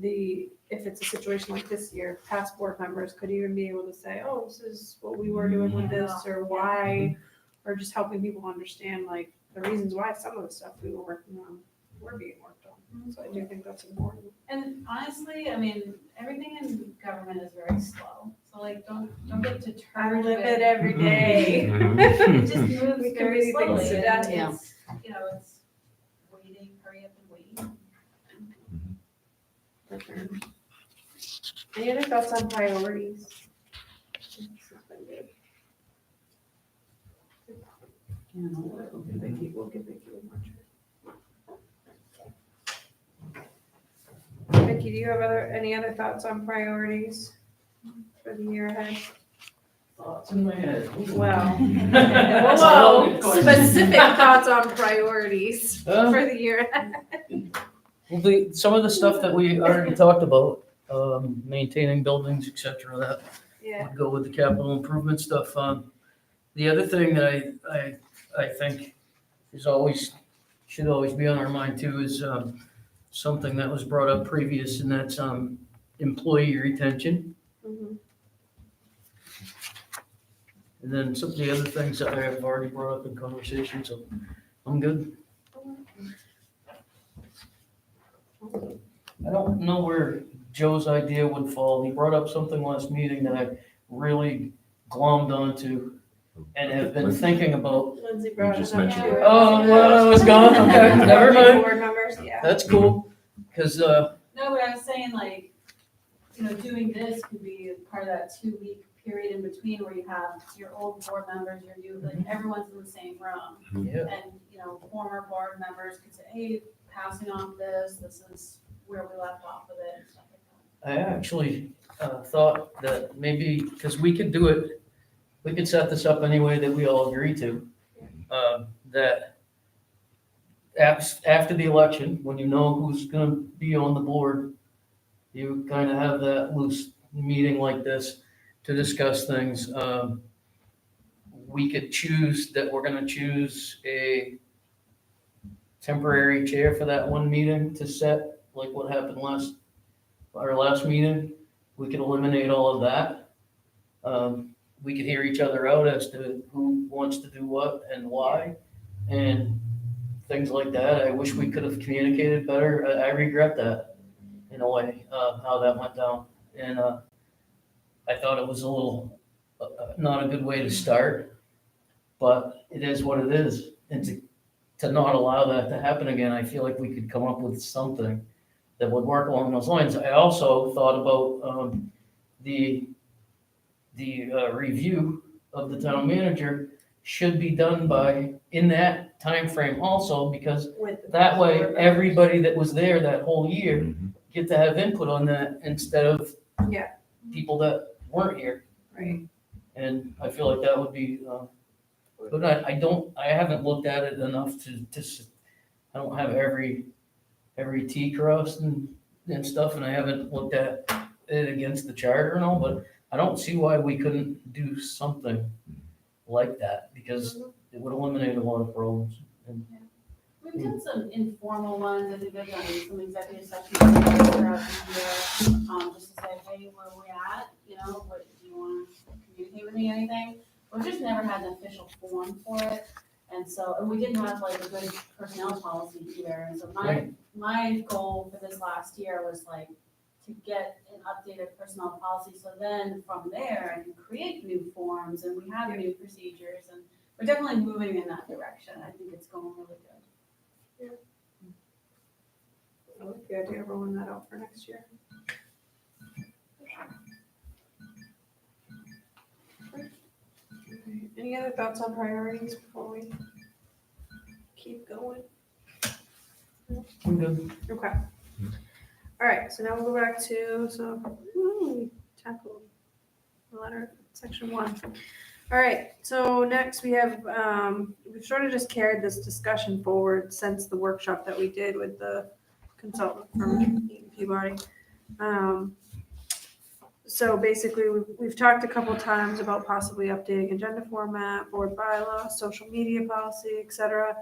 if it's a situation like this year, past board members could even be able to say, oh, this is what we were doing with this, or why, or just helping people understand like the reasons why some of the stuff we were working on were being worked on. So I do think that's important. And honestly, I mean, everything in government is very slow. So like, don't get deterred. I live with- it every day. It just moves We can very really think slowly. so and that- it's, you know, it's waiting, hurry up and wait. For sure. Any other thoughts on priorities? This has been good. We'll give Vicky one more try. Vicky, do you have any other thoughts on priorities for the year ahead? Thoughts in my head. Well, That's a whoa, loaded question. specific thoughts on priorities Uh, for the year ahead. Well, some of the stuff that we already talked about, maintaining buildings, et cetera, that Yeah, would go with the capital improvement stuff. The other thing that I think should always be on our mind too is, something that was brought up previous, and that's, employee retention. mhm. And then some of the other things that I have already brought up in conversation, so I'm good. I don't know where Joe's idea would fall. He brought up something last meeting that I really glommed onto and have been thinking about. Lindsay brought it just up mentioned too. it. Oh, well, I was gone, okay, never mind. Board members, yeah. That's cool, because, No, but I was saying like, you know, doing this could be part of that 2-week period in between where you have your old board members, your new, like everyone's in the same room. yeah, And, you know, former board members could say, hey, passing on this is where we left off with it and stuff like that. I actually thought that maybe, because we could do it, we could set this up any way that we all agree to. That after the election, when you know who's gonna be on the board, you kind of have that loose meeting like this to discuss things. We could choose that we're gonna choose a temporary chair for that one meeting to set, like what happened our last meeting. We could eliminate all of that. We could hear each other out as to who wants to do what and why, and things like that. I wish we could have communicated better. I regret that in a way, how that went down. And I thought it was a little, not a good way to start, but it is what it is. And to not allow that to happen again, I feel like we could come up with something that would work along those lines. I also thought about the review of the town manager should be done in that time frame also, because With the that way, board members. everybody that was there that whole year Mhm. get to have input on that instead of Yeah. people that weren't here. Right. And I feel like that would be, but I haven't looked at it enough I don't have every T crossed and stuff, and I haven't looked at it against the charter and all, but I don't see why we couldn't do something like that, because it would eliminate a lot of problems. And We've done some informal ones, I think I've done some executive sessions throughout the year, just to say, hey, where we at, you know, what, do you want to communicate with me, anything? We've just never had an official form for it, and so, and we didn't have like a good personnel policy either, and so my goal for this last year was like, to get an updated personnel policy, so then from there, I can create new forms, and we have new procedures, and we're definitely moving in that direction. I think it's going really good. I like the idea of rolling that out for next year. Okay. Any other thoughts on priorities before we keep going? I'm good. Okay. All right, so now we'll go back to, tackle the letter, section 1. All right, so next we have, we've sort of just carried this discussion forward since the workshop that we did with the consultant from Eaton Peabody. So basically, we've talked a couple times about possibly updating agenda format, board bylaw, social media policy, et cetera.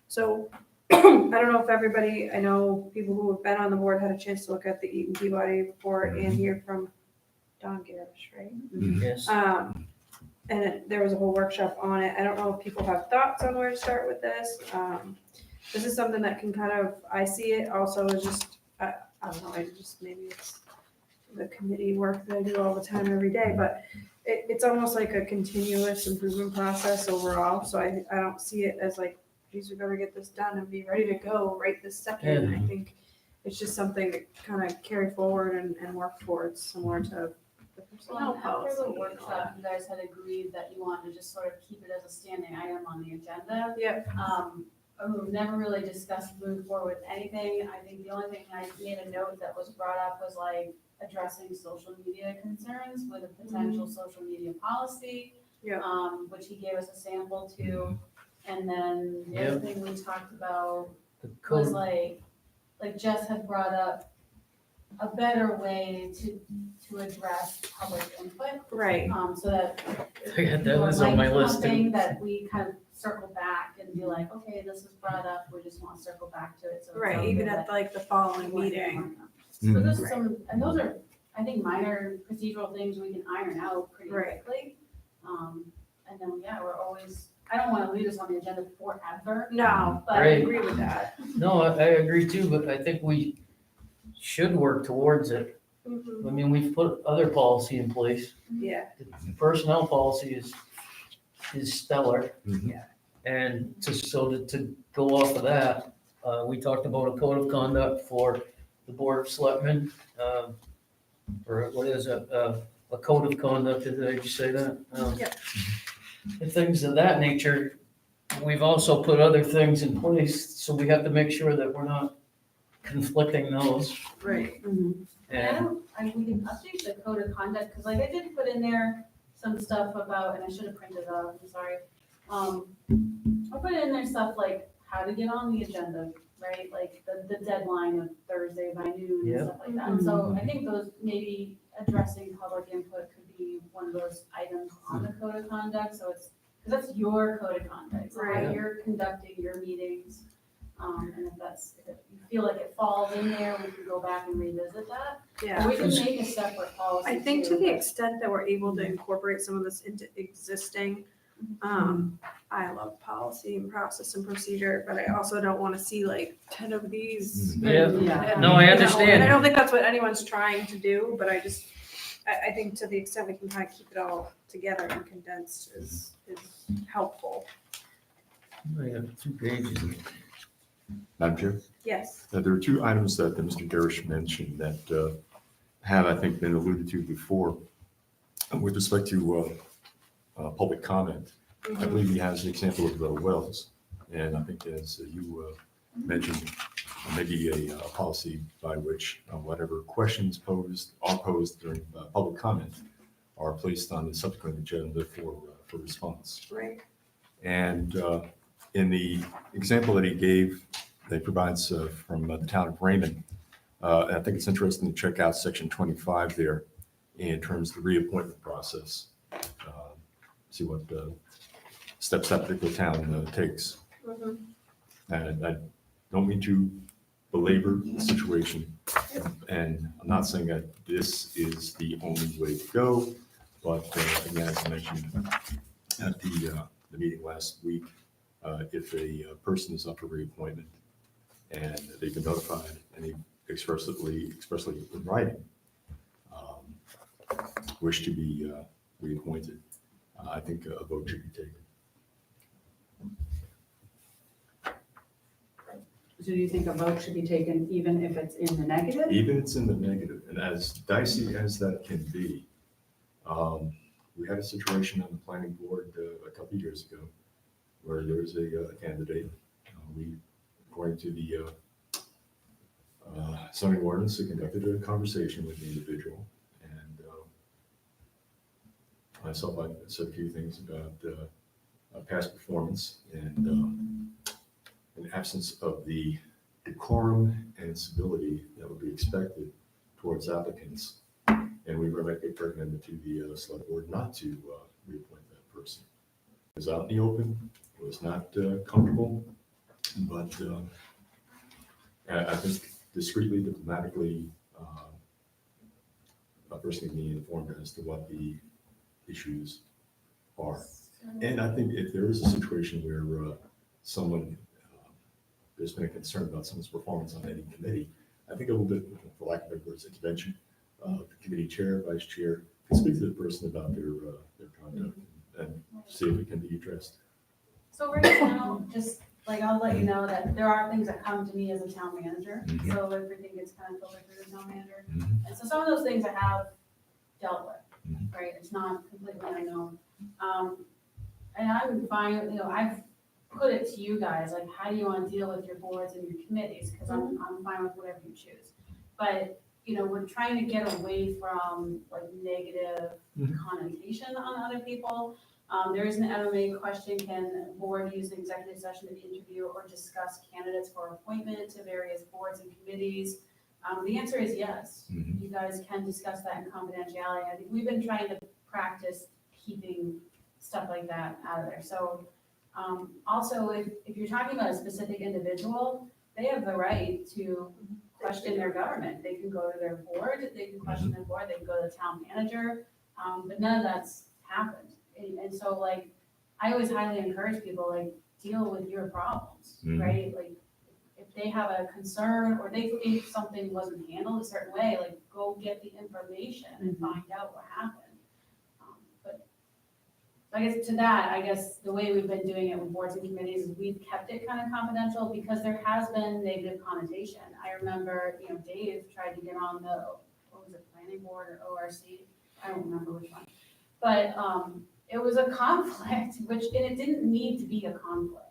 So I don't know if everybody, I know people who have been on the board had a chance to look at the Eaton Peabody report and hear from Don Garish, right? Yes. There was a whole workshop on it. I don't know if people have thoughts on where to start with this. This is something that can kind of, I see it also as just, I don't know, maybe it's the committee work that I do all the time, every day, but it's almost like a continuous improvement process overall. So I don't see it as like, geez, we better get this done and be ready to go right this second. Yeah. I think it's just something to kind of carry forward and work towards, similar to the personnel Well, policy. after the and all that. workshop, you guys had agreed that you wanted to just sort of keep it as a standing item on the agenda. Yep. We've never really discussed moving forward with anything. I think the only thing I made a note that was brought up was like addressing social media concerns with a potential social media policy. Yeah. Which he gave us a sample to. And then the other thing we talked about The was code, like Jess had brought up a better way to address public input. Right. So that. that was on my list Something too. that we kind of circle back and be like, okay, this was brought up, we just want to circle back to it. So it's Right, something even that at like the following we're meeting. working on. So there's Right. some, and those are, I think, minor procedural things we can iron out pretty Right. quickly. And then, we're always, I don't want to leave this on the agenda forever. No, But- I Right. agree with that. No, I agree too, but I think we should work towards it. I mean, we've put other policy in place. Yeah, The personnel policy is stellar. Mhm. And to go off of that, we talked about a code of conduct for the Board of Selectmen. Or what is it, a code of conduct, did I just say that? Yep. And things of that nature. We've also put other things in place, so we have to make sure that we're not conflicting those. right. And We can update the code of conduct, because like I did put in there some stuff about, and I should have printed it out, I'm sorry. I put in there stuff like how to get on the agenda, right? Like the deadline of Thursday by noon and Yep. stuff like that. So I think those, maybe addressing public input could be one of those items on the code of conduct, so it's, because that's your code of conduct, so how Right. you're conducting your meetings. And if you feel like it falls in there, we can go back and revisit that. Yeah. Or we can make a separate policy. I think to too, the but- extent that we're able to incorporate some of this into existing, I love policy and process and procedure, but I also don't want to see like 10 of these. Yeah. And, No, I you know, understand. And I don't think that's what anyone's trying to do, but I think to the extent we can kind of keep it all together and condensed is helpful. I have 2 pages. Madam Chair? Yes. There are 2 items that Mr. Garish mentioned that have, I think, been alluded to before. With respect to public comment, I believe he has the example of Wells. And I think as you mentioned, maybe a policy by which whatever questions are posed during public comment are placed on the subsequent agenda for response. Right. And in the example that he gave, that he provides from the town of Raymond, I think it's interesting to check out section 25 there in terms of the reappointment process. See what steps that particular town takes. And I don't mean to belabor the situation, and I'm not saying that this is the only way to go, but again, as I mentioned at the meeting last week, if a person is up for reappointment and they've been notified and they expressly in writing wish to be reappointed, I think a vote should be taken. So do you think a vote should be taken even if it's in the negative? Even it's in the negative, and as dicey as that can be, we had a situation on the planning board a couple of years ago where there was a candidate. We, according to the zoning ordinance, we conducted a conversation with the individual, and myself, I said a few things about past performance and an absence of the decorum and civility that would be expected towards applicants. And we recommended to the select board not to reappoint that person. It was out in the open, it was not comfortable, but I think discreetly, diplomatically, a person can be informed as to what the issues are. And I think if there is a situation where someone, there's been a concern about someone's performance on any committee, I think a little bit, for lack of better words, intervention, the committee chair, vice chair, can speak to the person about their conduct and see if it can be addressed. So right now, just like, I'll let you know that there are things that come to me as a town manager, Mhm. so everything gets kind of filtered through the town manager. Mhm. And so some of those things I have dealt with, Mhm. right, it's not completely unknown. And I'm fine, you know, I've put it to you guys, like, how do you want to deal with your boards and your committees, because I'm fine with whatever you choose. But, you know, we're trying to get away from like negative Mhm. connotation on other people. There is an MMA question, can a board use an executive session to interview or discuss candidates for appointment to various boards and committees? The answer is yes. Mhm. You guys can discuss that in confidentiality. I think we've been trying to practice keeping stuff like that out of there. So, also, if you're talking about a specific individual, they have the right to question their government. They can go to their board, they can question their board, they can go to the town manager, but none of that's happened. And so, like, I always highly encourage people, like, deal with your problems, Mhm. right? Like, if they have a concern or they think something wasn't handled a certain way, like, go get the information and find out what happened. But I guess to that, I guess the way we've been doing it with boards and committees is we've kept it kind of confidential because there has been negative connotation. I remember, you know, Dave tried to get on the, what was it, planning board or ORC? I don't remember which one. But it was a conflict, and it didn't need to be a conflict.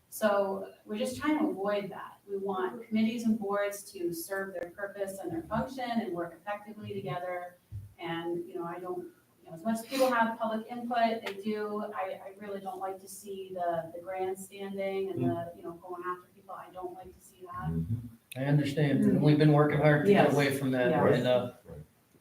So we're just trying to avoid that. We want committees and boards to serve their purpose and their function and work effectively together. And, you know, I don't, you know, as much as people have public input, they do, I really don't like to see the grandstanding and the, you know, going after people. I don't like to see that. I understand, and we've been working hard to get Yes. away from that, Yeah. and,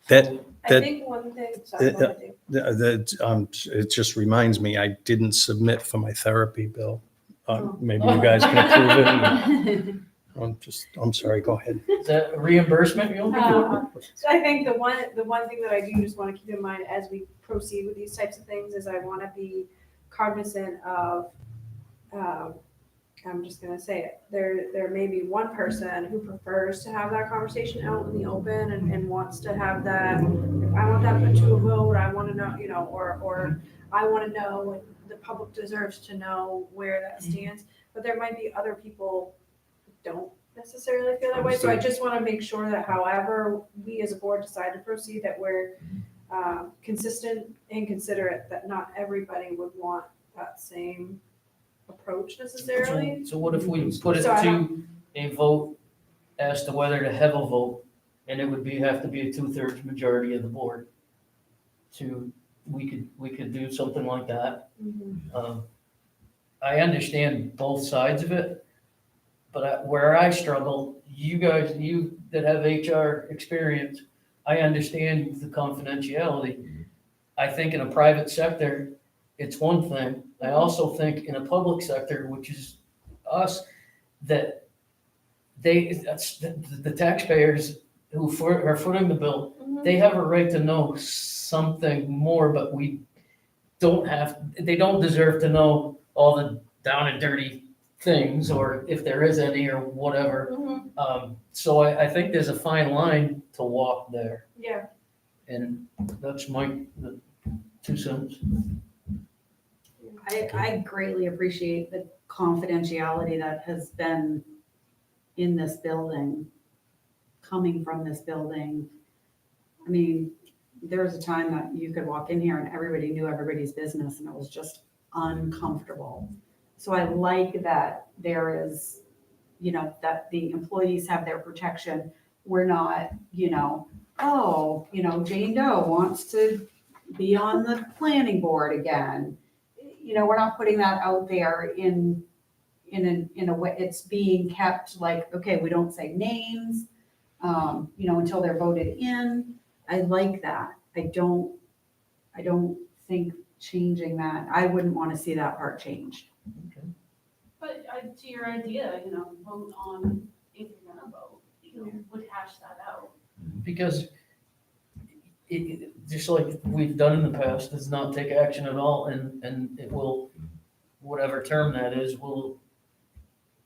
That, I That- think one thing, sorry, go ahead, Dave. it just reminds me, I didn't submit for my therapy bill. Oh. Maybe you guys can approve it. I'm sorry, go ahead. is that a reimbursement you'll be doing? So I think the one thing that I do just want to keep in mind as we proceed with these types of things is I want to be cognizant of, I'm just gonna say it, there may be one person who prefers to have that conversation out in the open and wants to have that, if I want that put to a vote, I want to know, you know, or I want to know, the public deserves to know where that stands, but there might be other people who don't necessarily feel that way, so I just want to make sure that however we as a board decide to proceed, that we're consistent and considerate, that not everybody would want that same approach necessarily. So what if we put it So I to a vote as to whether to have a vote, and it would have to be a 2/3 majority of the board? We could do something like that. I understand both sides of it, but where I struggle, you guys, you that have HR experience, I understand the confidentiality. I think in a private sector, it's one thing. I also think in a public sector, which is us, that that's the taxpayers who are footing the bill, they have a right to know something more, but they don't deserve to know all the down and dirty things, or if there is any or whatever. So I think there's a fine line to walk there, Yeah, and that's my 2 cents. I greatly appreciate the confidentiality that has been in this building, coming from this building. I mean, there was a time that you could walk in here and everybody knew everybody's business and it was just uncomfortable. So I like that there is, that the employees have their protection. We're not, oh, Jane Doe wants to be on the planning board again. We're not putting that out there in a way, it's being kept like, okay, we don't say names, until they're voted in. I like that. I don't think changing that, I wouldn't want to see that part changed. But to your idea, vote on if you're gonna vote, would hash that out. Because just like we've done in the past, is not take action at all, and it will, whatever term that is, will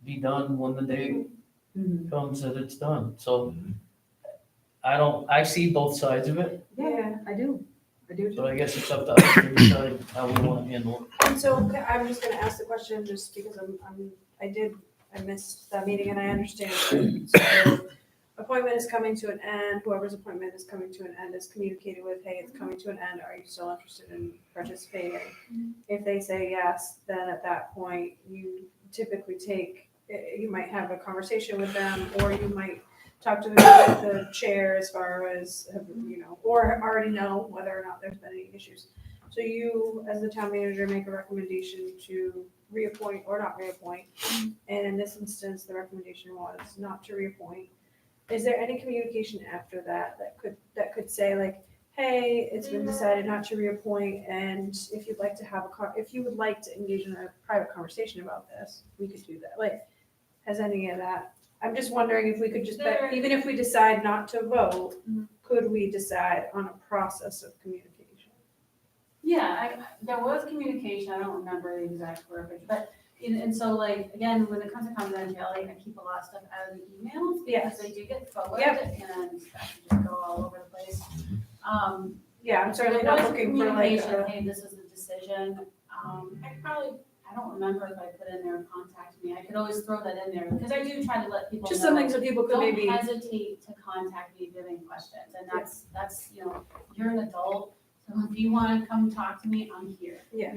be done when the day comes that it's done. So I see both sides of it, Yeah. I do but too. I guess it's up to us to decide how we want to handle it. And so I'm just gonna ask the question just because I missed that meeting and I understand. So appointment is coming to an end, whoever's appointment is coming to an end is communicated with, hey, it's coming to an end, are you still interested in participating? If they say yes, then at that point, you typically you might have a conversation with them, or you might talk to the chair as far as, or already know whether or not there's been any issues. So you, as the town manager, make a recommendation to reappoint or not reappoint. And in this instance, the recommendation was not to reappoint. Is there any communication after that could say like, hey, it's been decided not to reappoint, and if you'd like to if you would like to engage in a private conversation about this, we could do that. Like, has any of that? I'm just wondering if we could just, even if we decide not to vote, could we decide on a process of communication? Yeah, there was communication, I don't remember the exact verbiage, but, and so like, again, when it comes to confidentiality, I keep a lot of stuff out of the emails, because Yes. they do get forwarded, Yep. and that can just go all over the place. Yeah, I'm certainly There not was looking for like communication, hey, this is the decision, I don't remember if I put in there, contact me, I could always throw that in there, because I do try to let people know. just something so people could Don't maybe. hesitate to contact me if you have any questions, and that's, you're an adult, so if you wanna come talk to me, I'm here. Yeah.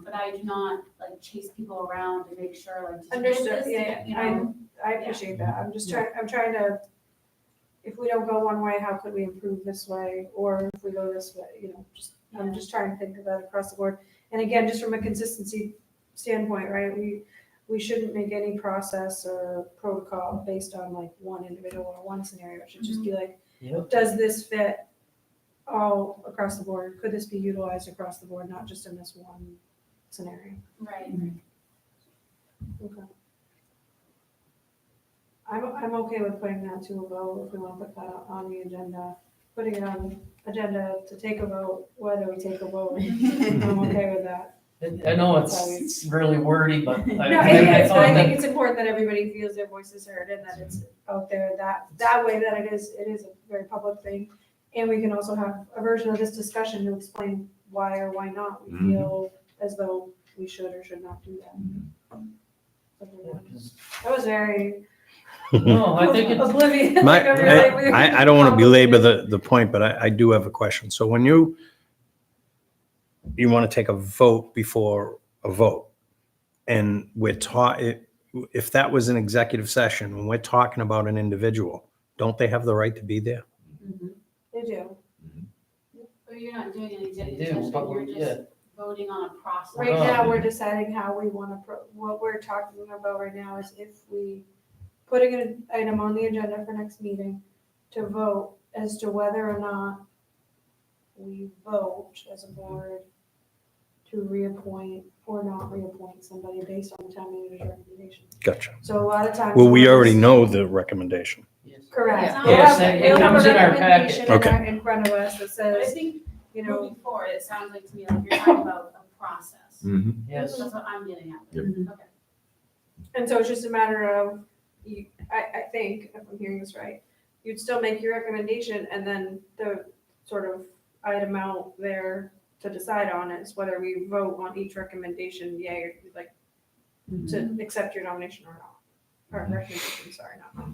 But I do not like chase people around to make sure like. did you get Understood, this? yeah, You know, I appreciate that, I'm trying to, if we don't go one way, how could we improve this way, or if we go this way, I'm just trying to think of that across the board. And again, just from a consistency standpoint, right, we shouldn't make any process or protocol based on like one individual or one scenario, it should just be like, Yep. does this fit all across the board, could this be utilized across the board, not just in this one scenario? right. Okay. I'm okay with putting that to a vote, if we want to put that on the agenda, putting it on the agenda to take a vote, whether we take a vote, I'm okay with that. I know it's really wordy, but No, I it is, but thought I think that, it's important that everybody feels their voices heard and that it's out there that way, that it is a very public thing. And we can also have a version of this discussion to explain why or why not we feel as though we should or should not do that. That was very no, I think it's, oblivious. I don't want to belabor the point, but I do have a question. So when you want to take a vote before a vote, and we're if that was an executive session, when we're talking about an individual, don't they have the right to be there? They do. But you're not doing an they executive do, session, but you're we're, just voting on a process. Right now, we're deciding how we want to, what we're talking about right now is if we, putting an item on the agenda for next meeting to vote as to whether or not we vote as a board to reappoint or not reappoint somebody based on the town manager's recommendation. Gotcha. So a lot of times. Well, we already know the recommendation. yes. Correct. Yeah. We'll have- Yes, it we'll have a comes in our recommendation packet. Okay. in front of us that But I says, think you know, moving forward, it sounds like to me like you're talking about a process. Yes, That's what I'm getting at. Yep. Okay. and so it's just a matter of, I think, if I'm hearing this right, you'd still make your recommendation and then the sort of item out there to decide on is whether we vote on each recommendation, yay, or like to accept your nomination or not. or recommendation, sorry, not.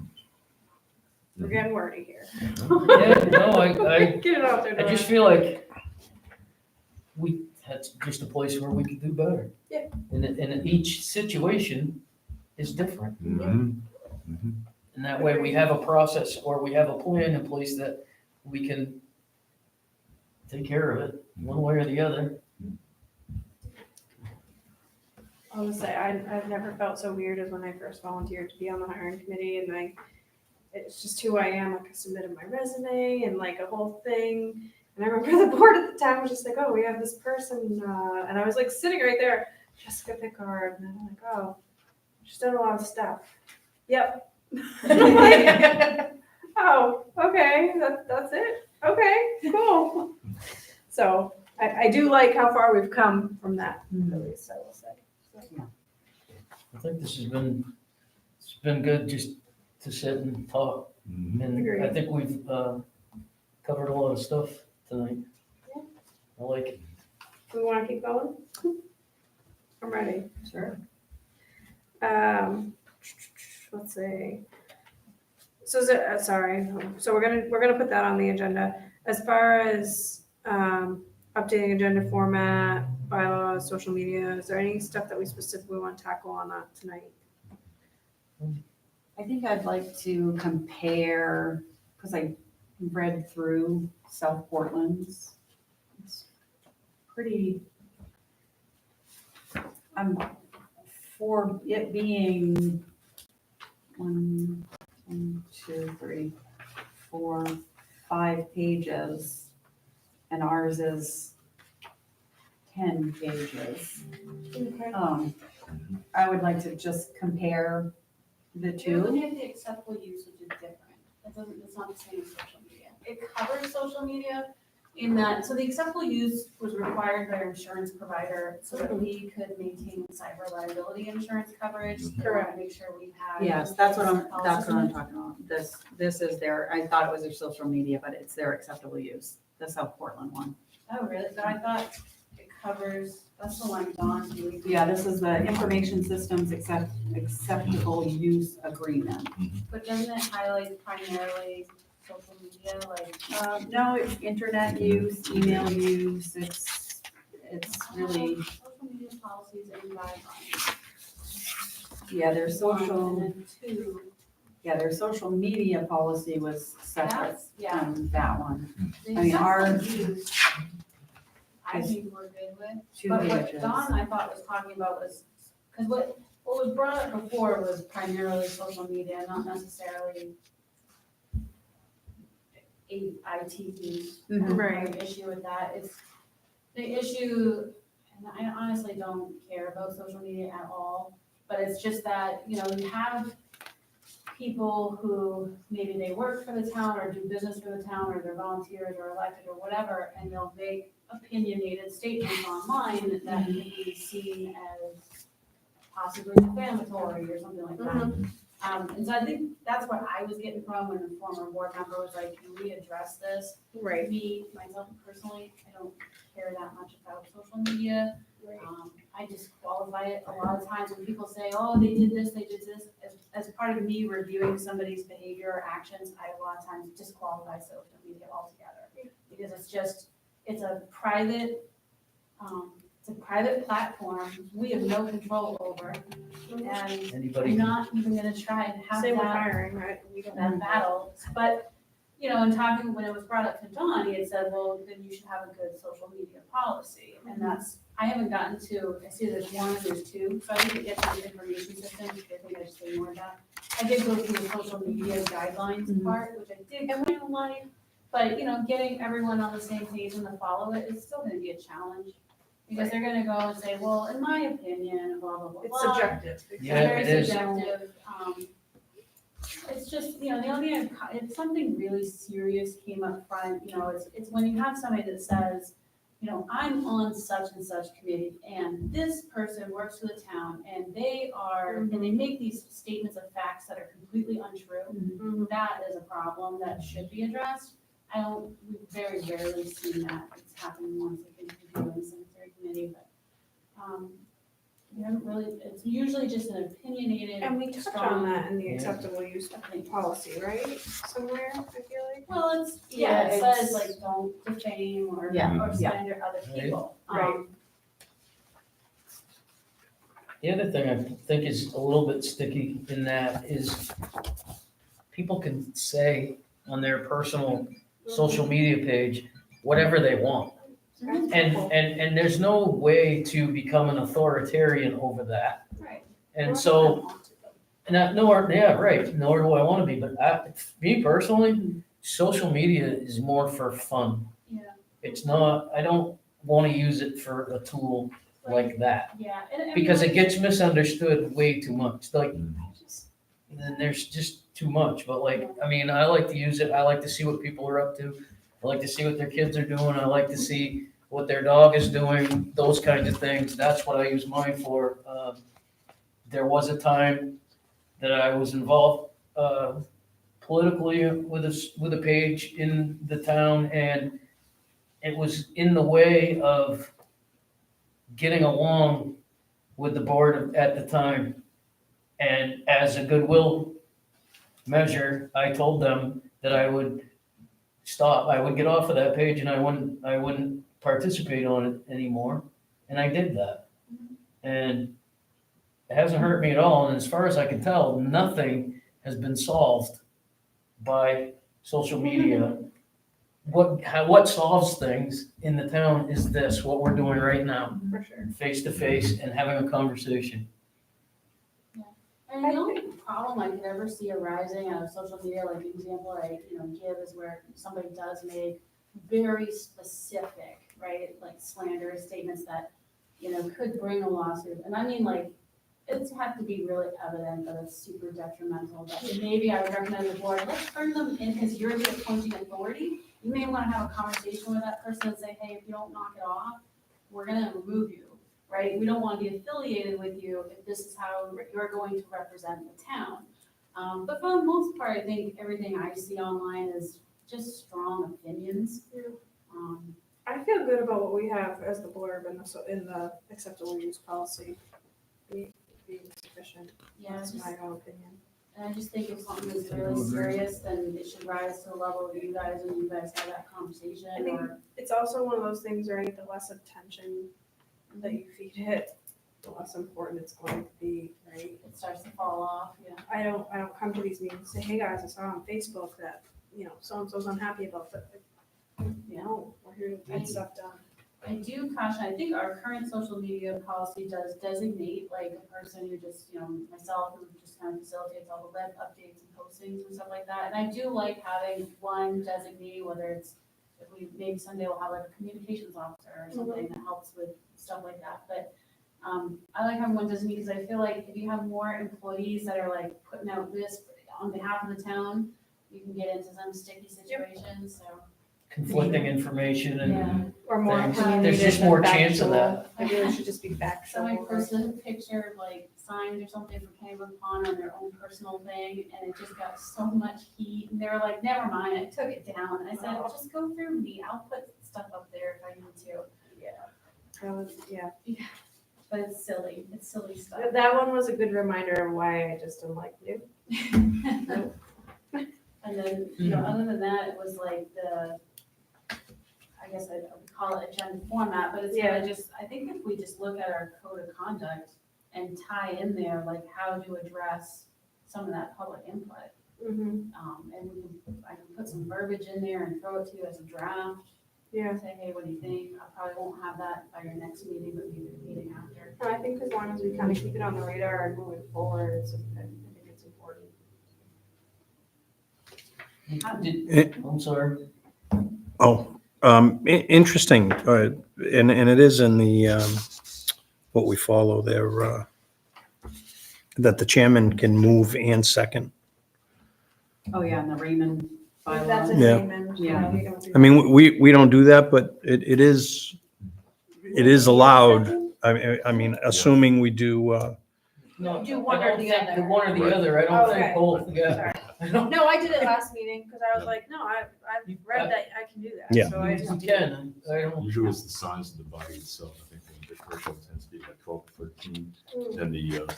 We're getting wordy here. Yeah, no, I Get it out there. I just feel like that's just a place where we could do better. Yeah. And each situation is different. Mhm. Mhm. And that way we have a process or we have a plan in place that we can take care of it one way or the other. I would say I've never felt so weird as when I first volunteered to be on the hiring committee, and it's just who I am. Like I submitted my resume and like a whole thing. And I remember the board at the time was just like, "Oh, we have this person," and I was like sitting right there, Jessica Pickard, and I'm like, "Oh, she's done a lot of stuff." Yep. I'm like, oh, okay, that's it. Okay, cool. So I do like how far we've come from that, at least I will say. So. I think it's been good just to sit and talk. Mhm. And I Agreed. think we've covered a lot of stuff tonight. Yeah. I like it. Do we want to keep going? I'm ready. Sure. Let's see. So is it, sorry, so we're gonna put that on the agenda. As far as updating agenda format, bylaws, social media, is there any stuff that we specifically want to tackle on that tonight? I think I'd like to compare, because I read through South Portland's. It's pretty, for it being 1, 2, 3, 4, 5 pages, and ours is 10 pages. Okay. I would like to just compare the You're two. looking at the acceptable use, which is different. It's not the same as social media. It covers social media in that, so the acceptable use was required by our insurance provider so that we could maintain cyber liability insurance coverage. They wanna make sure we have. Yes, that's what I'm policies in it. talking about. This is their, I thought it was their social media, but it's their acceptable use, the South Portland one. Oh, really? So I thought it covers, that's the one Dawn doing. Yeah, this is the information systems acceptable use agreement. But doesn't it highlight primarily social media, like? No, it's internet use, email use, it's really, Social media policies and guidelines. yeah, their And social, then two, their social media policy was separate that's, yeah. from that one. The I mean, our- acceptable use, I think we're good with. 2 But what pages. Dawn, I thought, was talking about was, because what was brought up before was primarily social media, not necessarily IT use. Mhm. Right. The issue with that, it's, the issue, and I honestly don't care about social media at all, but it's just that, you have people who maybe they work for the town or do business for the town, or they're volunteers or elected or whatever, and they'll make opinionated statements online that can be seen as possibly defamatory or something like that. And so I think that's what I was getting from when the former board member was like, can we address this? Right. Me, myself personally, I don't care that much about social media. Right. I disqualify it a lot of times when people say, oh, they did this, as part of me reviewing somebody's behavior or actions, I a lot of times disqualify social media altogether. Because it's a private platform we have no control over, and Anybody? I'm not even gonna try and have Same with that hiring, right? We don't that battle. But, in talking, when it was brought up to Dawn, he had said, well, then you should have a good social media policy. And that's, I haven't gotten to, I see there's one, there's two, so I didn't get to the information system, because I think I just ignored that. I did go through the social media guidelines Mhm. part, which I did kind of like, but, getting everyone on the same page and to follow it is still gonna be a challenge. Because they're gonna go and say, well, in my opinion, blah, blah, blah, It's blah. subjective. Yeah, Very it is. subjective. It's just, the only thing, if something really serious came up front, it's when you have somebody that says, I'm on such and such committee, and this person works for the town, and they are, and they make these statements of facts that are completely untrue. Mhm. That is a problem that should be addressed. We've very rarely seen that. It's happened once, I think, in the cemetery committee, but, We haven't really, it's usually just an opinionated. And we touched on strong- that in the Yeah. acceptable use policy, right? Somewhere, I feel like. Well, it's, Yeah, yeah, it says it's- like don't defame or, Yeah, or yeah. slander other people. Right. The other thing I think is a little bit sticky in that is people can say on their personal social media page whatever they want. And there's no way to become an authoritarian over that. Right. And so, nor do I want to be, but me personally, social media is more for fun. Yeah. It's not, I don't want to use it for a tool like that. Yeah. and Because it like- gets misunderstood way too much. Like, Mm. then there's just too much. But like, I mean, I like to use it. I like to see what people are up to. I like to see what their kids are doing. I like to see what their dog is doing, those kinds of things. That's what I use mine for. There was a time that I was involved politically with a page in the town, and it was in the way of getting along with the board at the time. And as a goodwill measure, I told them that I would stop, I would get off of that page and I wouldn't participate on it anymore. And I did that. And it hasn't hurt me at all. And as far as I can tell, nothing has been solved by social media. What solves things in the town is this, what we're doing right now, For sure. face to face and having a conversation. And the only problem I could ever see arising out of social media, like the example I, give is where somebody does make very specific, right, like slanderous statements that, could bring a lawsuit. And I mean, like, it's have to be really evident that it's super detrimental, but maybe I would recommend the board, let's bring them in because you're the appointing authority. You may want to have a conversation with that person and say, hey, if you don't knock it off, we're gonna remove you. Right? We don't want to be affiliated with you if this is how you're going to represent the town. But for the most part, I think everything I see online is just strong opinions. I feel good about what we have as the blurb in the acceptable use policy. Being sufficient, Yeah, that's just, my own opinion. and I just think if something is really serious, then it should rise to the level of you guys and you guys have that conversation I think or. it's also one of those things, right, the less attention that you feed it, the less important it's going to be, right? It starts to fall off, yeah. I don't come to these meetings and say, hey guys, I saw on Facebook that, so-and-so's unhappy about that. No, we're here to get stuff done. I do caution, I think our current social media policy does designate like a person who just, myself, who just kind of facilitates all the web updates and postings and stuff like that. And I do like having one designee, whether it's, maybe someday we'll have like a communications officer or something that helps with stuff like that. But I like having one designee because I feel like if you have more employees that are like putting out this on behalf of the town, you can get into some sticky situations, so. Conflicting information and Yeah. Or more Thanks. opinionated There's just than more chance of factual. Maybe it should just be factual. Somebody or- posted a picture of like signs or something for Kennebunk Pond on their own personal thing, and it just got so much heat, and they were like, never mind, I took it down, and I said, just go through me, I'll put stuff up there if I need to. That was- Yeah, But it's silly stuff. that one was a good reminder of why I just am like, nope. And then, other than that, it was like I guess I would call it agenda format, but it's kind of just, I think if we just look at our code of conduct and tie in there, like how to address some of that public input. Mm-hmm. And I can put some verbiage in there and throw it to you as a draft. Yeah, Say, hey, what do you think? I probably won't have that by your next meeting, but maybe the meeting after. no, I think as long as we kind of keep it on the radar and moving forward, I think it's important. I'm sorry. Interesting, and it is in the, what we follow there, that the chairman can move and second. Oh, yeah, and the Raymond That's a bylaw. Yeah. statement. Yeah. we don't do I mean, we don't do that, but it is allowed. I mean, assuming we do, No, Do one I don't or the think other. One or the Right. other. I don't Okay. think both. Yeah. Sorry. I don't. No, I did it last meeting because I was like, no, I've read that I can do that. Yeah. So I just You did it. can. I don't. Usually it's the size of the body itself, I think, the commercial tends to be like 12 to 13, Mm. then the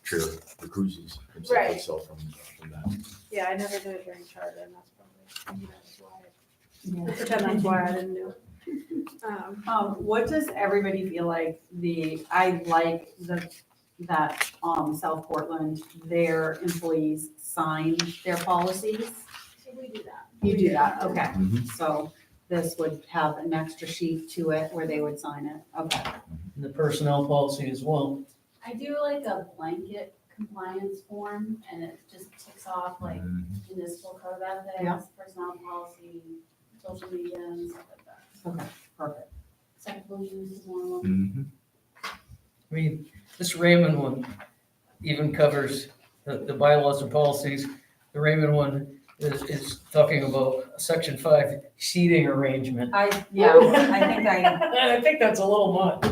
chair recruises Right. himself from that. Yeah, I never did it during charter, and that's probably, that's why, Yeah. I pretend that's why I didn't do it. What does everybody feel like I like that, South Portland, their employees sign their policies? We do that. You do that, okay. Mhm. So this would have an extra sheet to it where they would sign it, okay. And the personnel policy as well. I do like a blanket compliance form, and it just ticks off like municipal code ethics, Yeah. personnel policy, social media and stuff like that. Okay, perfect. Acceptable use is one of them. Mhm. I mean, this Raymond one even covers the bylaws and policies. The Raymond one is talking about section 5 seating arrangement. I think I think that's a little much.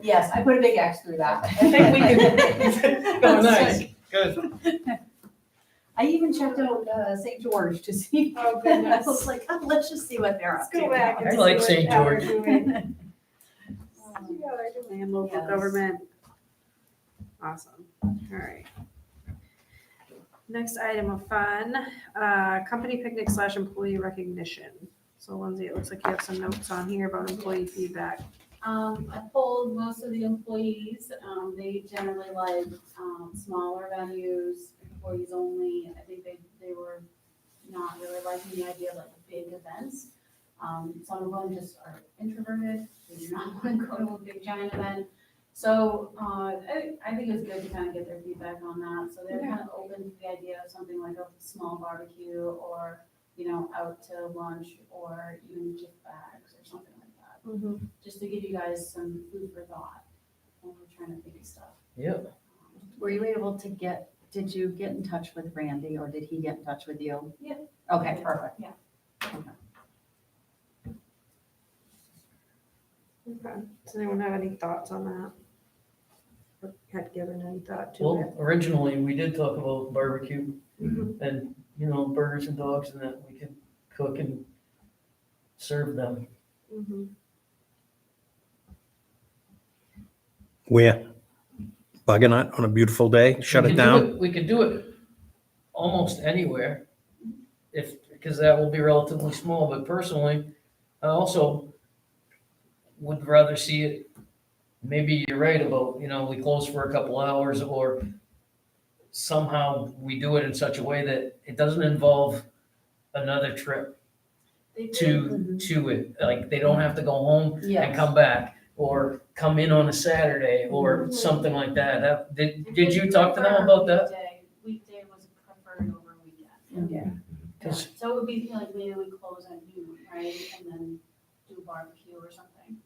yes, I put a big X through that. I think we can, oh, nice, good. I even checked out St. George to see. Oh, I goodness. was like, oh, let's just see what they're Let's up to. go back I and see like what St. how we're George. doing. Yeah, they're doing local Yes. government. Awesome, all right. Next item of fun, company picnic / employee recognition. So Lindsay, it looks like you have some notes on here about employee feedback. I polled most of the employees, they generally like, smaller venues, employees only. I think they were not really liking the idea of like big events. Some of them just are introverted, they do not want to go to a big giant event. So, I think it's good to kind of get their feedback on that, so they're kind of open to the idea of something like a small barbecue or, out to lunch or even gift bags or something like that. Just to give you guys some food for thought when we're trying to think of stuff. Yeah, Were you able to did you get in touch with Randy or did he get in touch with you? Yeah. Okay, perfect. Okay, does anyone have any thoughts on that? Or had given any thought to it? well, originally, we did talk about barbecue Mhm. and, burgers and dogs and that we could cook and serve them. Mhm. Where? Bugging on a beautiful day, shut We it could do down? We could do it almost anywhere, because that will be relatively small, but personally, I also would rather see it, maybe you're right about, we close for a couple hours, or somehow we do it in such a way that it doesn't involve another trip They did- to it, like, they don't have to go home and Yes. come back, or come in on a Saturday, or Mhm. something like that. they Did you talk to them prefer about that? Weekday was preferred over weekend. Yeah. Because So it would be like maybe we close at noon, right, and then do barbecue or something.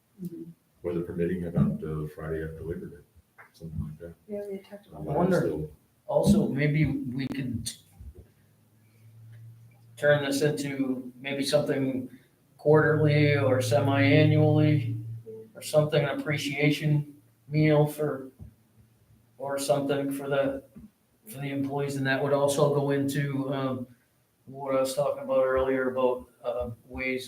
Weather permitting about Friday after Labor Day, something like that. Yeah, we talked about I that. wonder- Still- also, maybe we could turn this into maybe something quarterly or semi-annually, or something, an appreciation meal or something for the employees, and that would also go into, what I was talking about earlier about,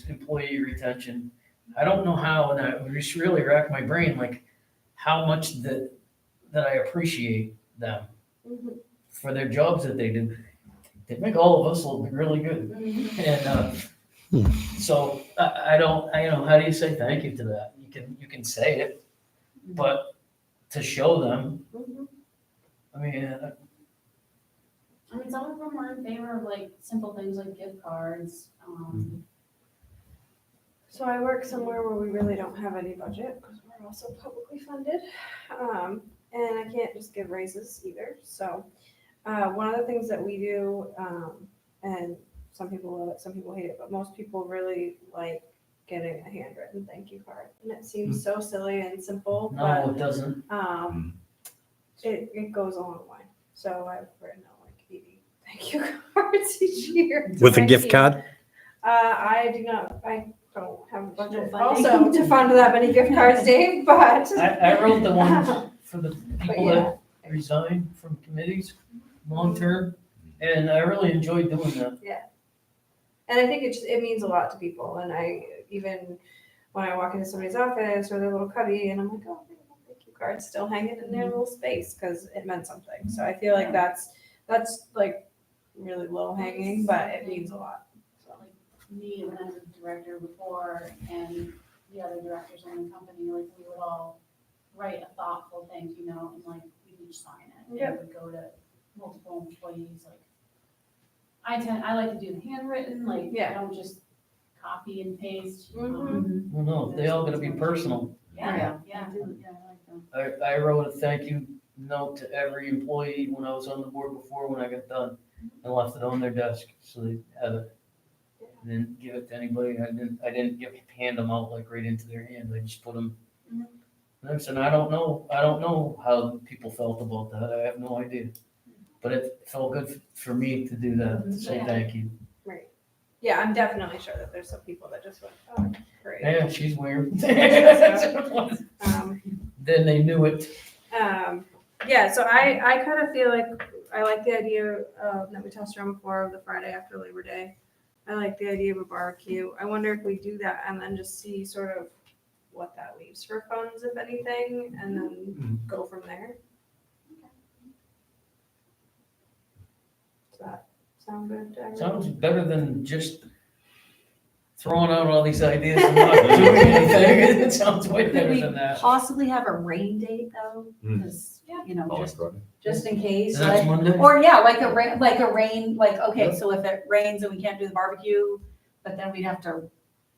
employee retention. I don't know how, and I just really racked my brain, like, how much that I appreciate them Mhm. for their jobs that they do. They make all of us look really good. And so I don't, how do you say thank you to that? You can say it, but to show them, Mhm. I mean, Some of them were in favor of like simple things like gift cards. So I work somewhere where we really don't have any budget because we're also publicly funded. And I can't just give raises either. So one of the things that we do, and some people love it, some people hate it, but most people really like getting a handwritten thank you card. And it seems so silly and simple, no, it doesn't. but it goes a long way. So I've written out like 80 thank you cards each year. to With a my gift team. card? I don't have a budget No funding. also to fund that many gift cards, Dave, but. I wrote the ones for the But people yeah, that resign from committees, long-term, and I really enjoyed doing that. and I think it means a lot to people, and even when I walk into somebody's office or their little cubby, and I'm like, oh, cards still hanging in their little space because it meant something. So I feel like that's like really low hanging, but it means a lot. So Like me, when I was a director before, and the other directors in the company, like we would all write a thoughtful thank you note and like we'd each sign it. And it would go to multiple employees, like I like to do the handwritten, like I Yeah. don't just copy and paste. Mhm. Well, no, they all gotta be personal. Yeah. I like that. I wrote a thank you note to every employee when I was on the board before, when I got done, and left it on their desk, so they have it. And didn't give it to anybody, I didn't hand them out like right into their hand, I just put them. Mhm. And I said, I don't know how people felt about that, I have no idea. But it felt good for me to do that, to say Yeah. thank you. Right. Yeah, I'm definitely sure that there's some people that just went, oh, great. Yeah, she's weird. Um, Then they knew it. yeah, so I kind of feel like I like the idea that we touched on before of the Friday after Labor Day. I like the idea of a barbecue. I wonder if we do that and then just see sort of what that leaves for funds, if anything, and then go from there. Does that sound good to everyone? Sounds better than just throwing out all these ideas and not doing anything. It sounds way Could better we than that. possibly have a rain date though? Mm. Because, Yeah. you know, Always just in case, That's like, Monday? or yeah, like a rain, like, okay, Yeah. so if it rains and we can't do the barbecue, but then we'd have to,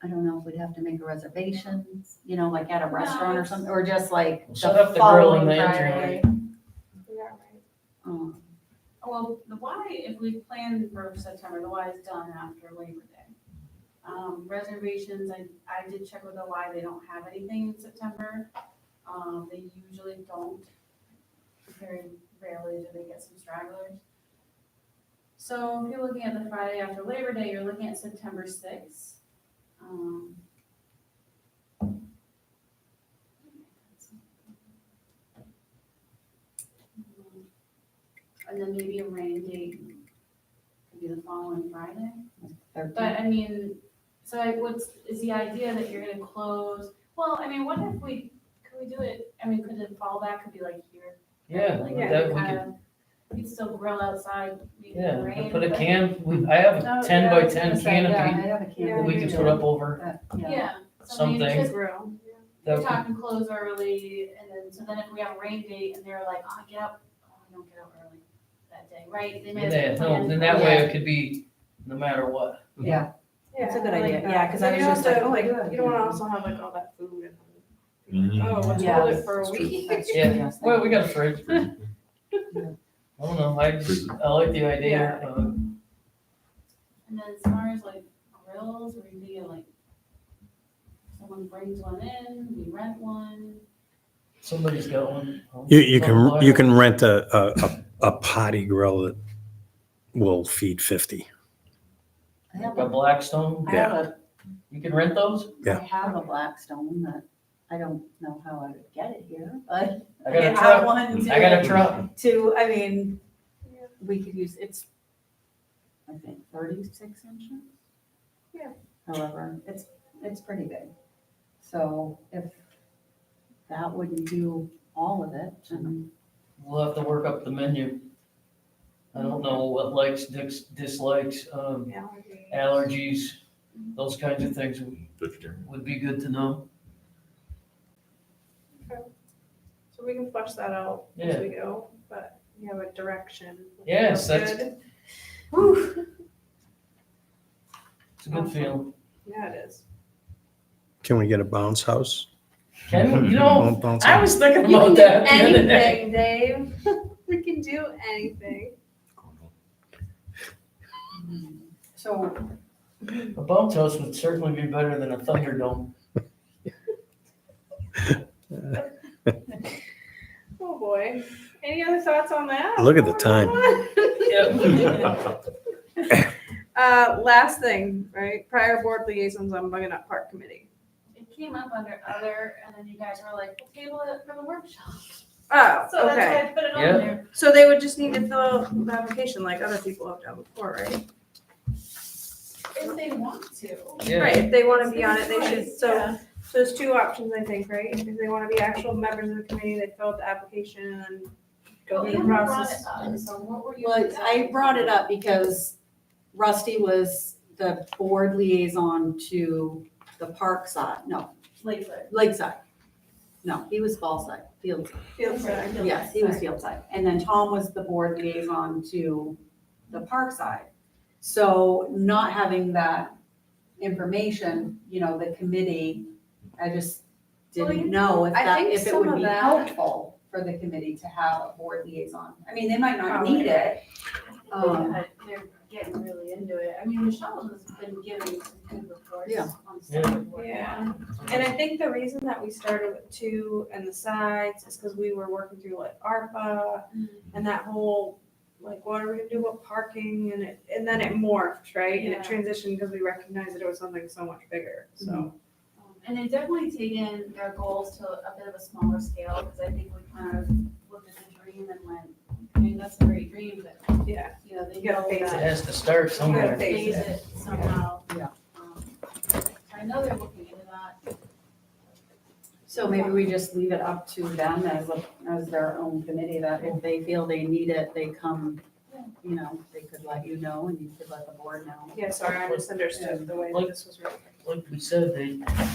I don't know if we'd have to make a reservation, you know, like at a restaurant or something, or just like We'll set the up the grill in following the Friday. entryway. Yeah, right. Well, the Y, if we plan for September, the Y is done after Labor Day. Reservations, I did check with the Y, they don't have anything in September. They usually don't. Very rarely do they get some stragglers. So if you're looking at the Friday after Labor Day, you're looking at September 6th. And then maybe a rain date could be the following Friday. But I mean, so is the idea that you're gonna close, well, I mean, what if could we do it, I mean, could the fallback could be like here? Yeah, Like that we could, kinda- we'd still grill outside, maybe in yeah, the we rain. could put a but- can, I have Oh, a 10 yeah, by I was 10 Yeah, I canopy have a can. that we could put up over Yeah. Yeah. So I mean, something. just- Grill. that We're we- talking close early, and then, so then if we have a rain date and they're like, oh, get up, oh, we don't get up early that day, right? They may have Yeah, no, planned then for that way Yeah. it could be no matter what. Yeah, That's a good I like idea. that. Yeah, 'cause I You was don't just have to, like, oh, good. you don't wanna also have like all that food and Mm. oh, let's Yeah. hold it for a That's true. week. that's Yeah. yes, Well, we got a fridge. I don't know, I like the idea Yeah. of, And then as far as like grills, or you get like, someone brings one in, we rent one. somebody's got one. You can rent a potty grill that will feed 50. I have A Blackstone, I have a you can rent those? Yeah. I have a Blackstone that I don't know how I would get it here, but I got a have truck, one to, I got a truck. I mean, we could use, it's, I think, 36 inches. Yeah. However, it's pretty big. So if that wouldn't do all of it, then We'll have to work up the menu. I don't know what likes, dislikes, Allergies. allergies, those kinds of things Vegetarian. would be good to know. So we can flush that out as Yeah. we go, but we have a direction. which Yes, feels that's- good. Whew. It's a good feeling. Yeah, it is. Can we get a bounce house? Can, you know, Bounce- bounce I house. was thinking You about can that do the other day. anything, Dave. We can do anything. so A bounce house would certainly be better than a Thunderdome. Oh, boy. Any other thoughts on that? Look at the time. Last thing, right? Prior board liaisons on Bugging Park Committee. It came up under other, and then you guys were like, we'll table it for the workshop. Oh, So that's okay. why I put it on Yeah. there. So they would just need to fill out the application like other people have done before, right? If they want to. Yeah. Right, if they want to be on it, they should, so, Yeah. So there's two options, I think, right? If they want to be actual members of the committee, they fill out the application and go through the process. So what were you? Well, I brought it up because Rusty was the board liaison to the park side, no, Lakeside. Lakeside. No, he was fall side, field side. Field side. Yes, he was field side. And then Tom was the board liaison to the park side. So not having that information, the committee, I just Well, didn't know if I that, think if it some would of be that- helpful for the committee to have a board liaison. I mean, they might not Probably. need it. They're getting really into it. I mean, Michelle has been giving some good reports Yeah. on stuff. we're working Yeah. on. And I think the reason that we started with two and the sides is because we were working through like ARPA and that whole, like, what are we gonna do about parking? And then it morphed, right? And Yeah. it transitioned because we recognized that it was something so much bigger, so. And they've definitely taken their goals to a bit of a smaller scale, because I think we kind of looked at the dream and went, I mean, that's a great dream, but, Yeah. they You gotta know phase It that has to start somewhere. phase it somehow. Yeah. I know they're looking into that. So maybe we just leave it up to them as their own committee, that if they feel they need it, they come, they could let you know and you could let the board know. Yeah, sorry, I misunderstood the way that this was written. Like we said,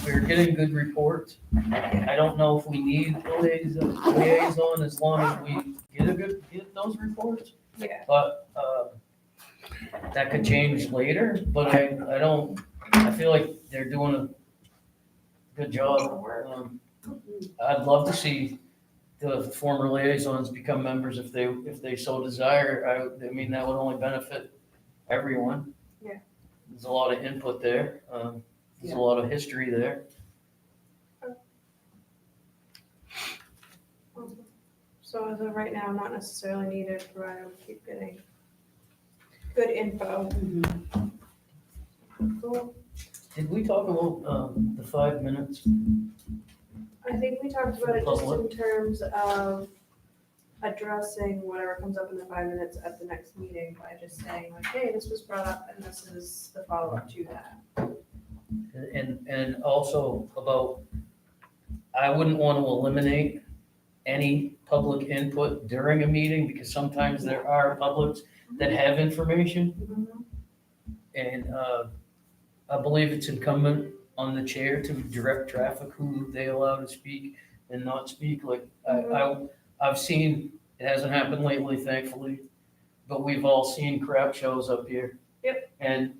we're getting good reports. I don't know if we need a liaison as long as we get those reports. Yeah. But, that could change later, but I feel like they're doing a good job. I'd love to see the former liaisons become members if they so desire. I mean, that would only benefit everyone. Yeah. There's a lot of input there. There's a lot of history there. So as of right now, not necessarily needed, provided we keep getting good info. Cool. Did we talk about, the 5 minutes? I think we talked about it just in Public. terms of addressing whatever comes up in the 5 minutes at the next meeting by just saying like, hey, this was brought up and this is the follow-up to that. And also about, I wouldn't want to eliminate any public input during a meeting, because sometimes there are publics that have information. And I believe it's incumbent on the chair to direct traffic who they allow to speak and not speak. Like, I've seen, it hasn't happened lately, thankfully, but we've all seen crap shows up here. Yep. And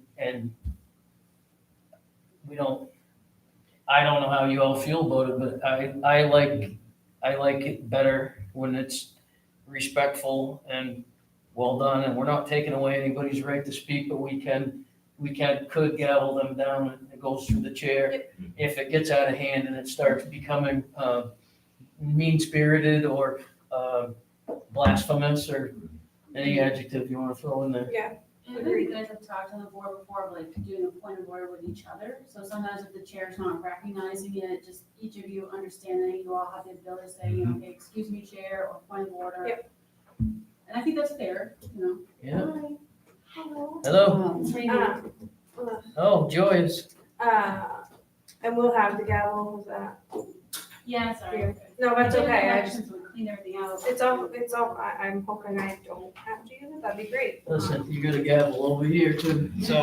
I don't know how you all feel about it, but I like it better when it's respectful and well done, and we're not taking away anybody's right to speak, but we could gavel them down, and it goes through the chair. Yep. If it gets out of hand and it starts becoming mean-spirited or blasphemous or any adjective you want to throw in there. Yeah, And I know you guys have talked on the board before, of like doing a point of order with each other. So sometimes if the chair's not recognizing it, just each of you understanding, you all have the ability to say, hey, excuse me, chair, or point of order. Yep. And I think that's fair, Yeah. Hi. Hello. Hello. Oh, Joy is. And we'll have the gavel, is that? Yeah, sorry. No, that's okay, I just, Elections would clean everything out. it's all, I'm hoping I don't have to use it, that'd be great. Listen, you got a gavel over here too, so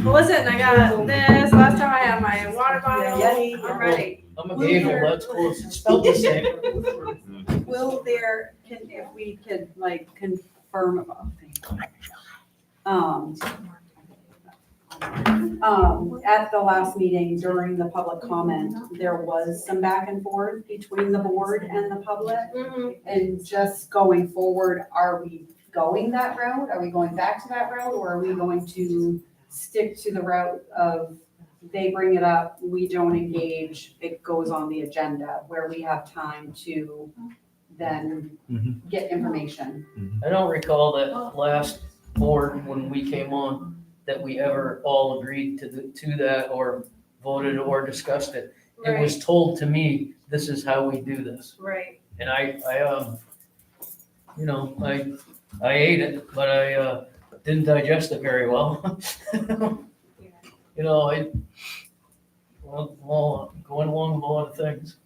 Well, listen, I got this, last time I had my water bottle, Yeah. I'm ready. I'm a gavel, that's close, it's spelled the same. Will there, if we could like confirm about at the last meeting during the public comment, there was some back and forth between the board and the public. And just going forward, are we going that route? Are we going back to that route, or are we going to stick to the route of they bring it up, we don't engage, it goes on the agenda, where we have time to then get information? I don't recall that last board when we came on, that we ever all agreed to that or voted or discussed it. It was told to me, this is how we do this. Right, And I ate it, but I didn't digest it very well. Well, going along with a lot of things,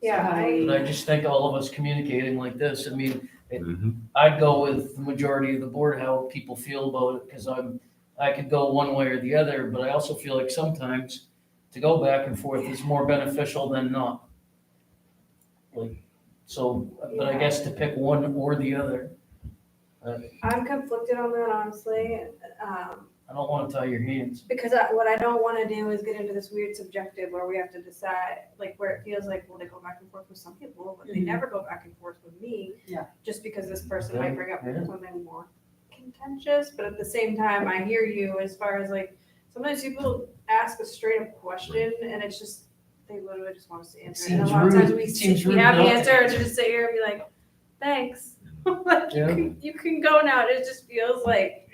Yeah, but I just think all of us communicating like this, I mean, Mhm. I'd go with the majority of the board, how people feel about it, because I could go one way or the other, but I also feel like sometimes to go back and forth is more beneficial than not. Like, so, but I guess to pick one or the other, I'm conflicted on that, honestly. I don't want to tie your hands. Because what I don't want to do is get into this weird subjective where we have to decide, like, where it feels like, well, they go back and forth with some people, but they Mhm. never go back and forth with me. Yeah. Just because this person might bring up Yeah. something more contentious, but at the same time, I hear you as far as like, sometimes people ask a straight up question and it's just, they literally just want us to answer. And a seems lot of times rude. we, It seems we rude have the not to answer and answer. to just sit here and be like, thanks. Like, Yeah. you can go now. It just feels like,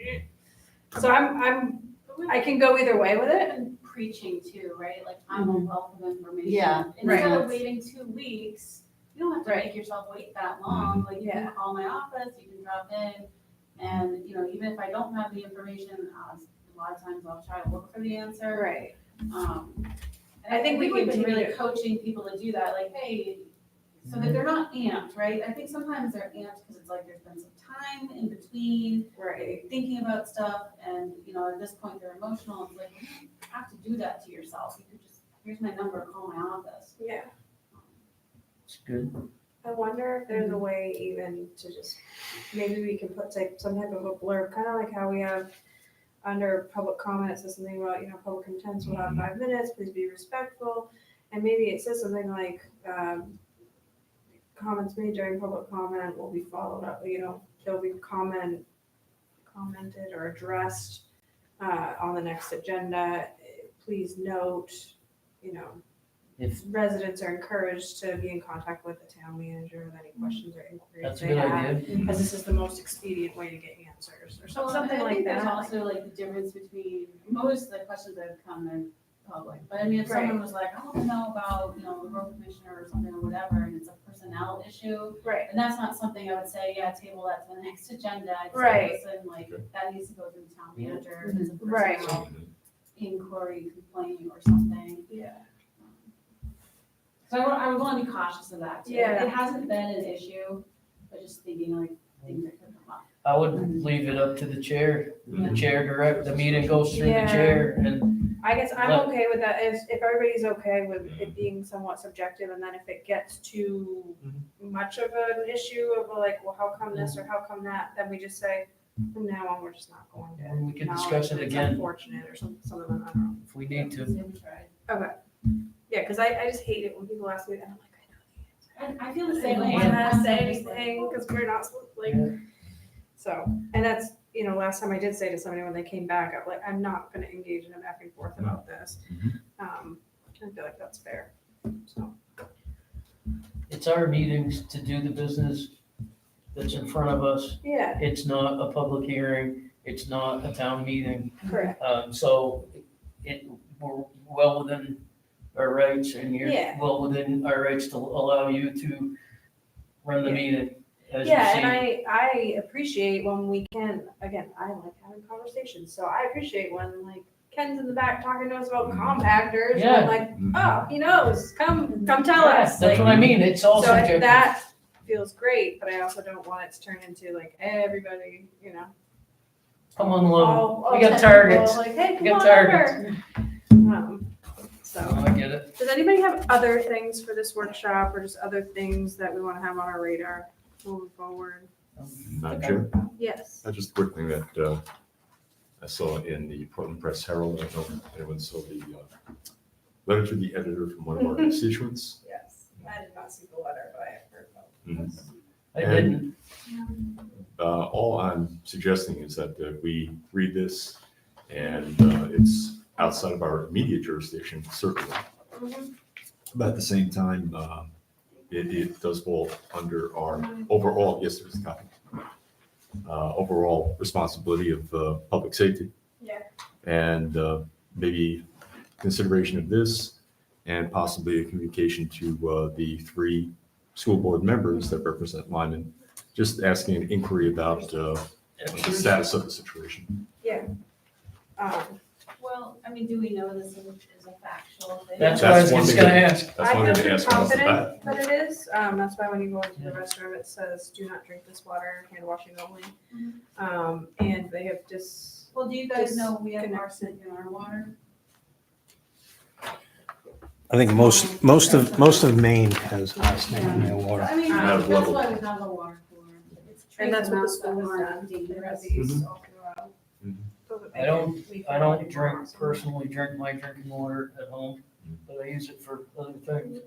so I can go either way with it. And preaching too, right? Like, I'm a wealth of information. Yeah, Instead right. of waiting 2 weeks, you don't have to Right. make yourself wait that long. Like, you Yeah. can call my office, you can drop in. And, you know, even if I don't have the information, a lot of times I'll try to look for the answer. Right. And I think we've we've been been really here. coaching people to do that, like, hey, so that they're not amped, right? I think sometimes they're amped because it's like there's been some time in between, Right. thinking about stuff, and, you know, at this point, they're emotional. It's like, you don't have to do that to yourself. You could just, here's my number, call my office. Yeah. It's good. I wonder if there's a way even to just, maybe we can put like some type of a blurb, kind of like how we have under public comments, says something about, public intents will have 5 minutes, please be respectful. And maybe it says something like, comments made during public comment will be followed up, they'll be commented or addressed on the next agenda. Please note, If residents are encouraged to be in contact with the town manager with any questions or inquiries that's a they good have, idea. because this is the most expedient way to get answers, or Well, something I like think that. There's also like the difference between, most of the questions that have come in public, but I mean, if someone was like, I want to know about, the road commissioner or something or whatever, and it's a personnel issue, Right, and that's not something I would say, yeah, table that to the next agenda. I'd say, Right. listen, like, that needs to go through the town manager, if it's a Right. personnel inquiry, complaint or something. yeah. So I would want to be cautious of that too. Yeah. It hasn't been an issue, but just thinking like things that could come up. I would leave it up to the chair. The Yeah. chair direct, the meeting goes through the Yeah. chair, and I guess I'm But- okay with that, if everybody's okay with it being somewhat subjective, and then if it gets too much of an issue of like, well, how come this or how come that, then we just say, from now on, we're just not going to. we can acknowledge discuss it that it's again unfortunate or some of them, I don't know. if we need to. So we tried. Okay. Yeah, because I just hate it when people ask me, and I'm like, I know the answer. I feel the I same don't way. want to Sometimes say I'm just like, anything, because we're not supposed, like, Yeah. so, and that's, last time I did say to somebody when they came back, I'm like, I'm not gonna engage in a back and forth about this. I feel like that's fair, so. It's our meetings to do the business that's in front of us. Yeah, It's not a public hearing. It's not a town meeting. correct. So we're well within our rights, and you're Yeah. well within our rights to allow you to run the Yeah. meeting as you Yeah, and see. I appreciate when we can, again, I like having conversations, so I appreciate when like Ken's in the back talking to us about compactors, and I'm Yeah. like, oh, he knows, come tell Yeah, us. That's like, what I mean. It's all So subjective. that feels great, but I also don't want it to turn into like everybody, Come on, love. all We got technical, targets. Like, hey, We come got on targets. over. So, Oh, I get it. does anybody have other things for this workshop, or just other things that we want to have on our radar moving forward? Madam Chair, Yes. just a quick thing that I saw in the Portland Press Herald. I don't know if anyone saw the letter to the editor from one of our constituents. Yes. I did not see the letter, but I have heard about Mhm. I And- didn't. All I'm suggesting is that we read this, and it's outside of our immediate jurisdiction, certainly. it. But at the same time, it does fall under our overall, yes, there's a copy, overall responsibility of public safety. Yeah. And maybe consideration of this, and possibly a communication to the 3 school board members that represent Lyman, just asking an inquiry about the status of the situation. Um, Well, I mean, do we know this is a factual thing? That's what I was That's one just thing gonna that- ask. That's I one feel thing to pretty ask right off the bat. confident that it is. That's why when you go into the restroom, it says, do not drink this water, hand washing only. And they have just, Well, do you guys Just know we have connect. arsenic in our water? I think most of Maine has arsenic in their water. I mean, Out of that's level. why we have the water cooler. It's and that's what the trace school amounts that has aren't done. They have dangerous. these all throughout. Mhm. Doesn't I make don't- it lethal I don't anymore, drink, so. personally drink my drinking water at home, but I use it for other things.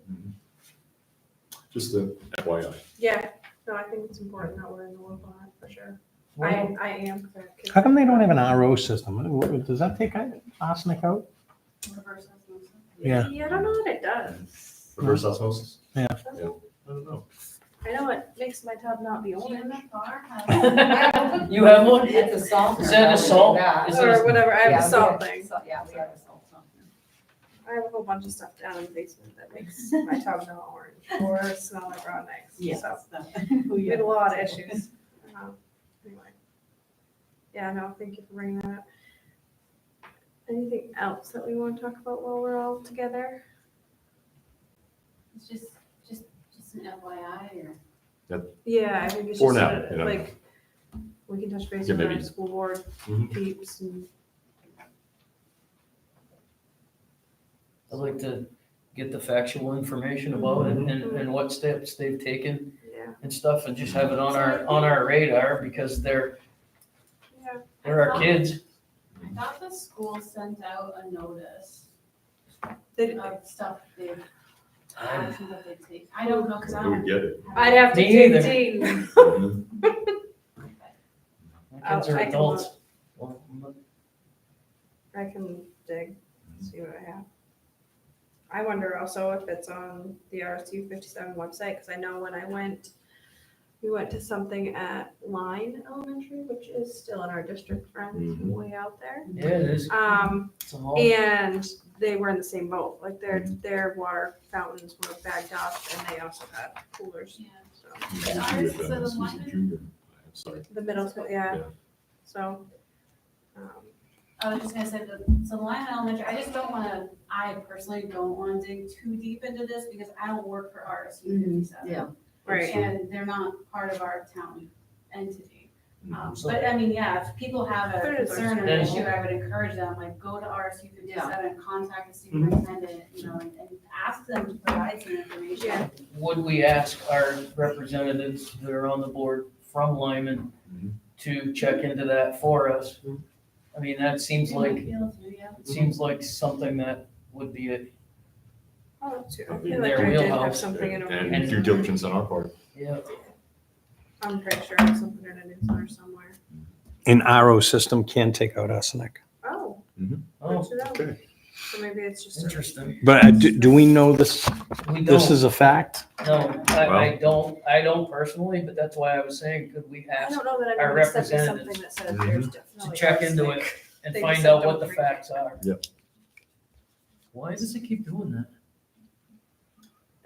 Just a FYI. Yeah, no, I think it's important that we're in the loop on it, for sure. I am, 'cause I have kids. How come they don't have an RO system? Does that take arsenic out? Reverse osmosis. Yeah. Yeah, I don't know that it does. Reverse osmosis? Yeah. I don't know. I know it makes my tub not be Do you orange. in the car have- You have one? It's a salt. Is that a salt? Is it a- Or whatever, I have Yeah, a we salt have- thing. Yeah, we have a salt softener. I have a whole bunch of stuff down in the basement that makes my tub not orange or smell like raw eggs. So we had a lot of issues. Anyway. Yeah, no, thank you for bringing that up. Anything else that we want to talk about while we're all together? It's just an FYI or? Yeah, I think it's For just now, a- you know. like, we can touch base Yeah, with our maybe. school board Mhm. peeps and, I'd like to get the factual information about it and what steps they've taken yeah. and stuff and just have it on our radar because they're Yeah. our kids. I thought the school sent out a notice They did- of stuff they've, actions that they take. I don't know, cause I Who would don't. get it? I'd have to Me dig either. deep. Mhm. My kids are I can adults. Well, I can dig, see what I have. I wonder also if it's on the RSU 57 website, because I know when we went to something at Line Elementary, which is still in our district, friends, Mhm. way out there. Yeah, it is. It's all- And they were in the same boat, like their water fountains were bagged up and they also had coolers, Yeah. so. And ours Junior, is at this is a 11? junior. I'm sorry. The middle school, yeah, Yeah. so. I was just gonna say, so Lyon Elementary, I personally don't wanna dig too deep into this because I don't work for RSU 57. Yeah. Right. And they're not part of our town entity. Mhm. But I mean, yeah, if people have a But it is concern or an our issue, town. I would encourage them, like, go to RSU 57, contact the superintendent, you know, and ask them to provide some information. Yeah. Would we ask our representatives that are on the board from Lyman Mhm. to check into that for us? I mean, that seems They might like, be able to, yeah. it seems like something that would be a, Oh, too. I In feel like their I did have wheelhouse. something in And a, due diligence on our part. yeah. I'm pretty sure I have something in a newsletter somewhere. An RO system can take out arsenic. Oh, Oh, good to know. Okay. So maybe it's just. interesting. But do we know this We this don't, is a fact? no, I don't personally, but that's why I was saying, could we I ask don't know that our anyone sent me something representatives that says Mhm. there's to definitely. check into arsenic. it and They find just out said what don't the drink it. facts are? Yep. Why does it keep doing that?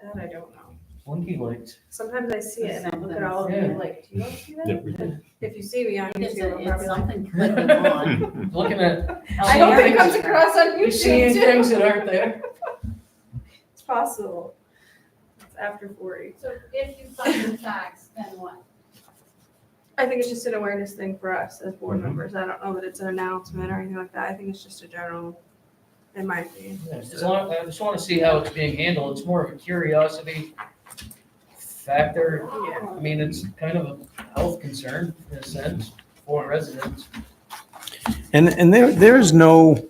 That I don't know. Blinky lights. Sometimes I see it and I look at all of you Yeah. like, do you all see Yeah, that? we did. If you see me on It's YouTube, I'm probably like. something clicking on. Looking at, I hope it comes across on you seeing YouTube too. things that aren't there. It's possible. It's after 40. So if you find the facts, then what? I think it's just an awareness thing for us as board Mhm. members. I don't know that it's an announcement or anything like that. I think it's just a general, in my opinion. I just want to see how it's being handled. It's more of a curiosity factor. Yeah. I mean, it's kind of a health concern in a sense for residents. And there is no,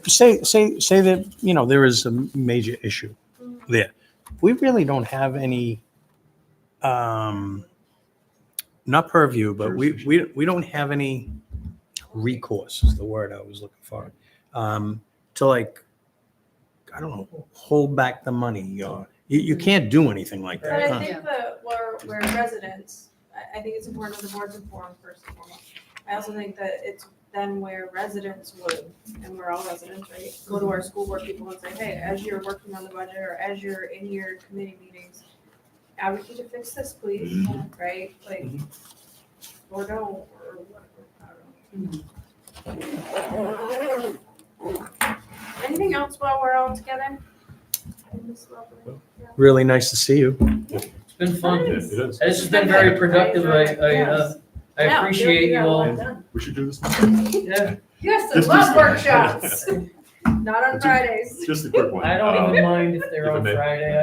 say that, there is a major issue there. We really don't have any, not purview, but we don't have any recourse is the word I was looking for. To like, I don't know, hold back the money or you can't do anything like But that. I huh? think that we're residents. I think it's important that the board's informed first and foremost. I also think that it's then where residents would, and we're all residents, right? Go to our school board people and say, hey, as you're working on the budget or as you're in your committee meetings, I would you to fix this, please, right? Like, or don't, or whatever. I don't know. else while we're all together? Really nice to see you. It's been fun. Yeah, it is. This has been very productive. I Yes. appreciate you all. We should do this. Yeah, Yes, Just- I love just- workshops. Not on Fridays. Just a quick one. I don't even mind if they're If I on may. Friday.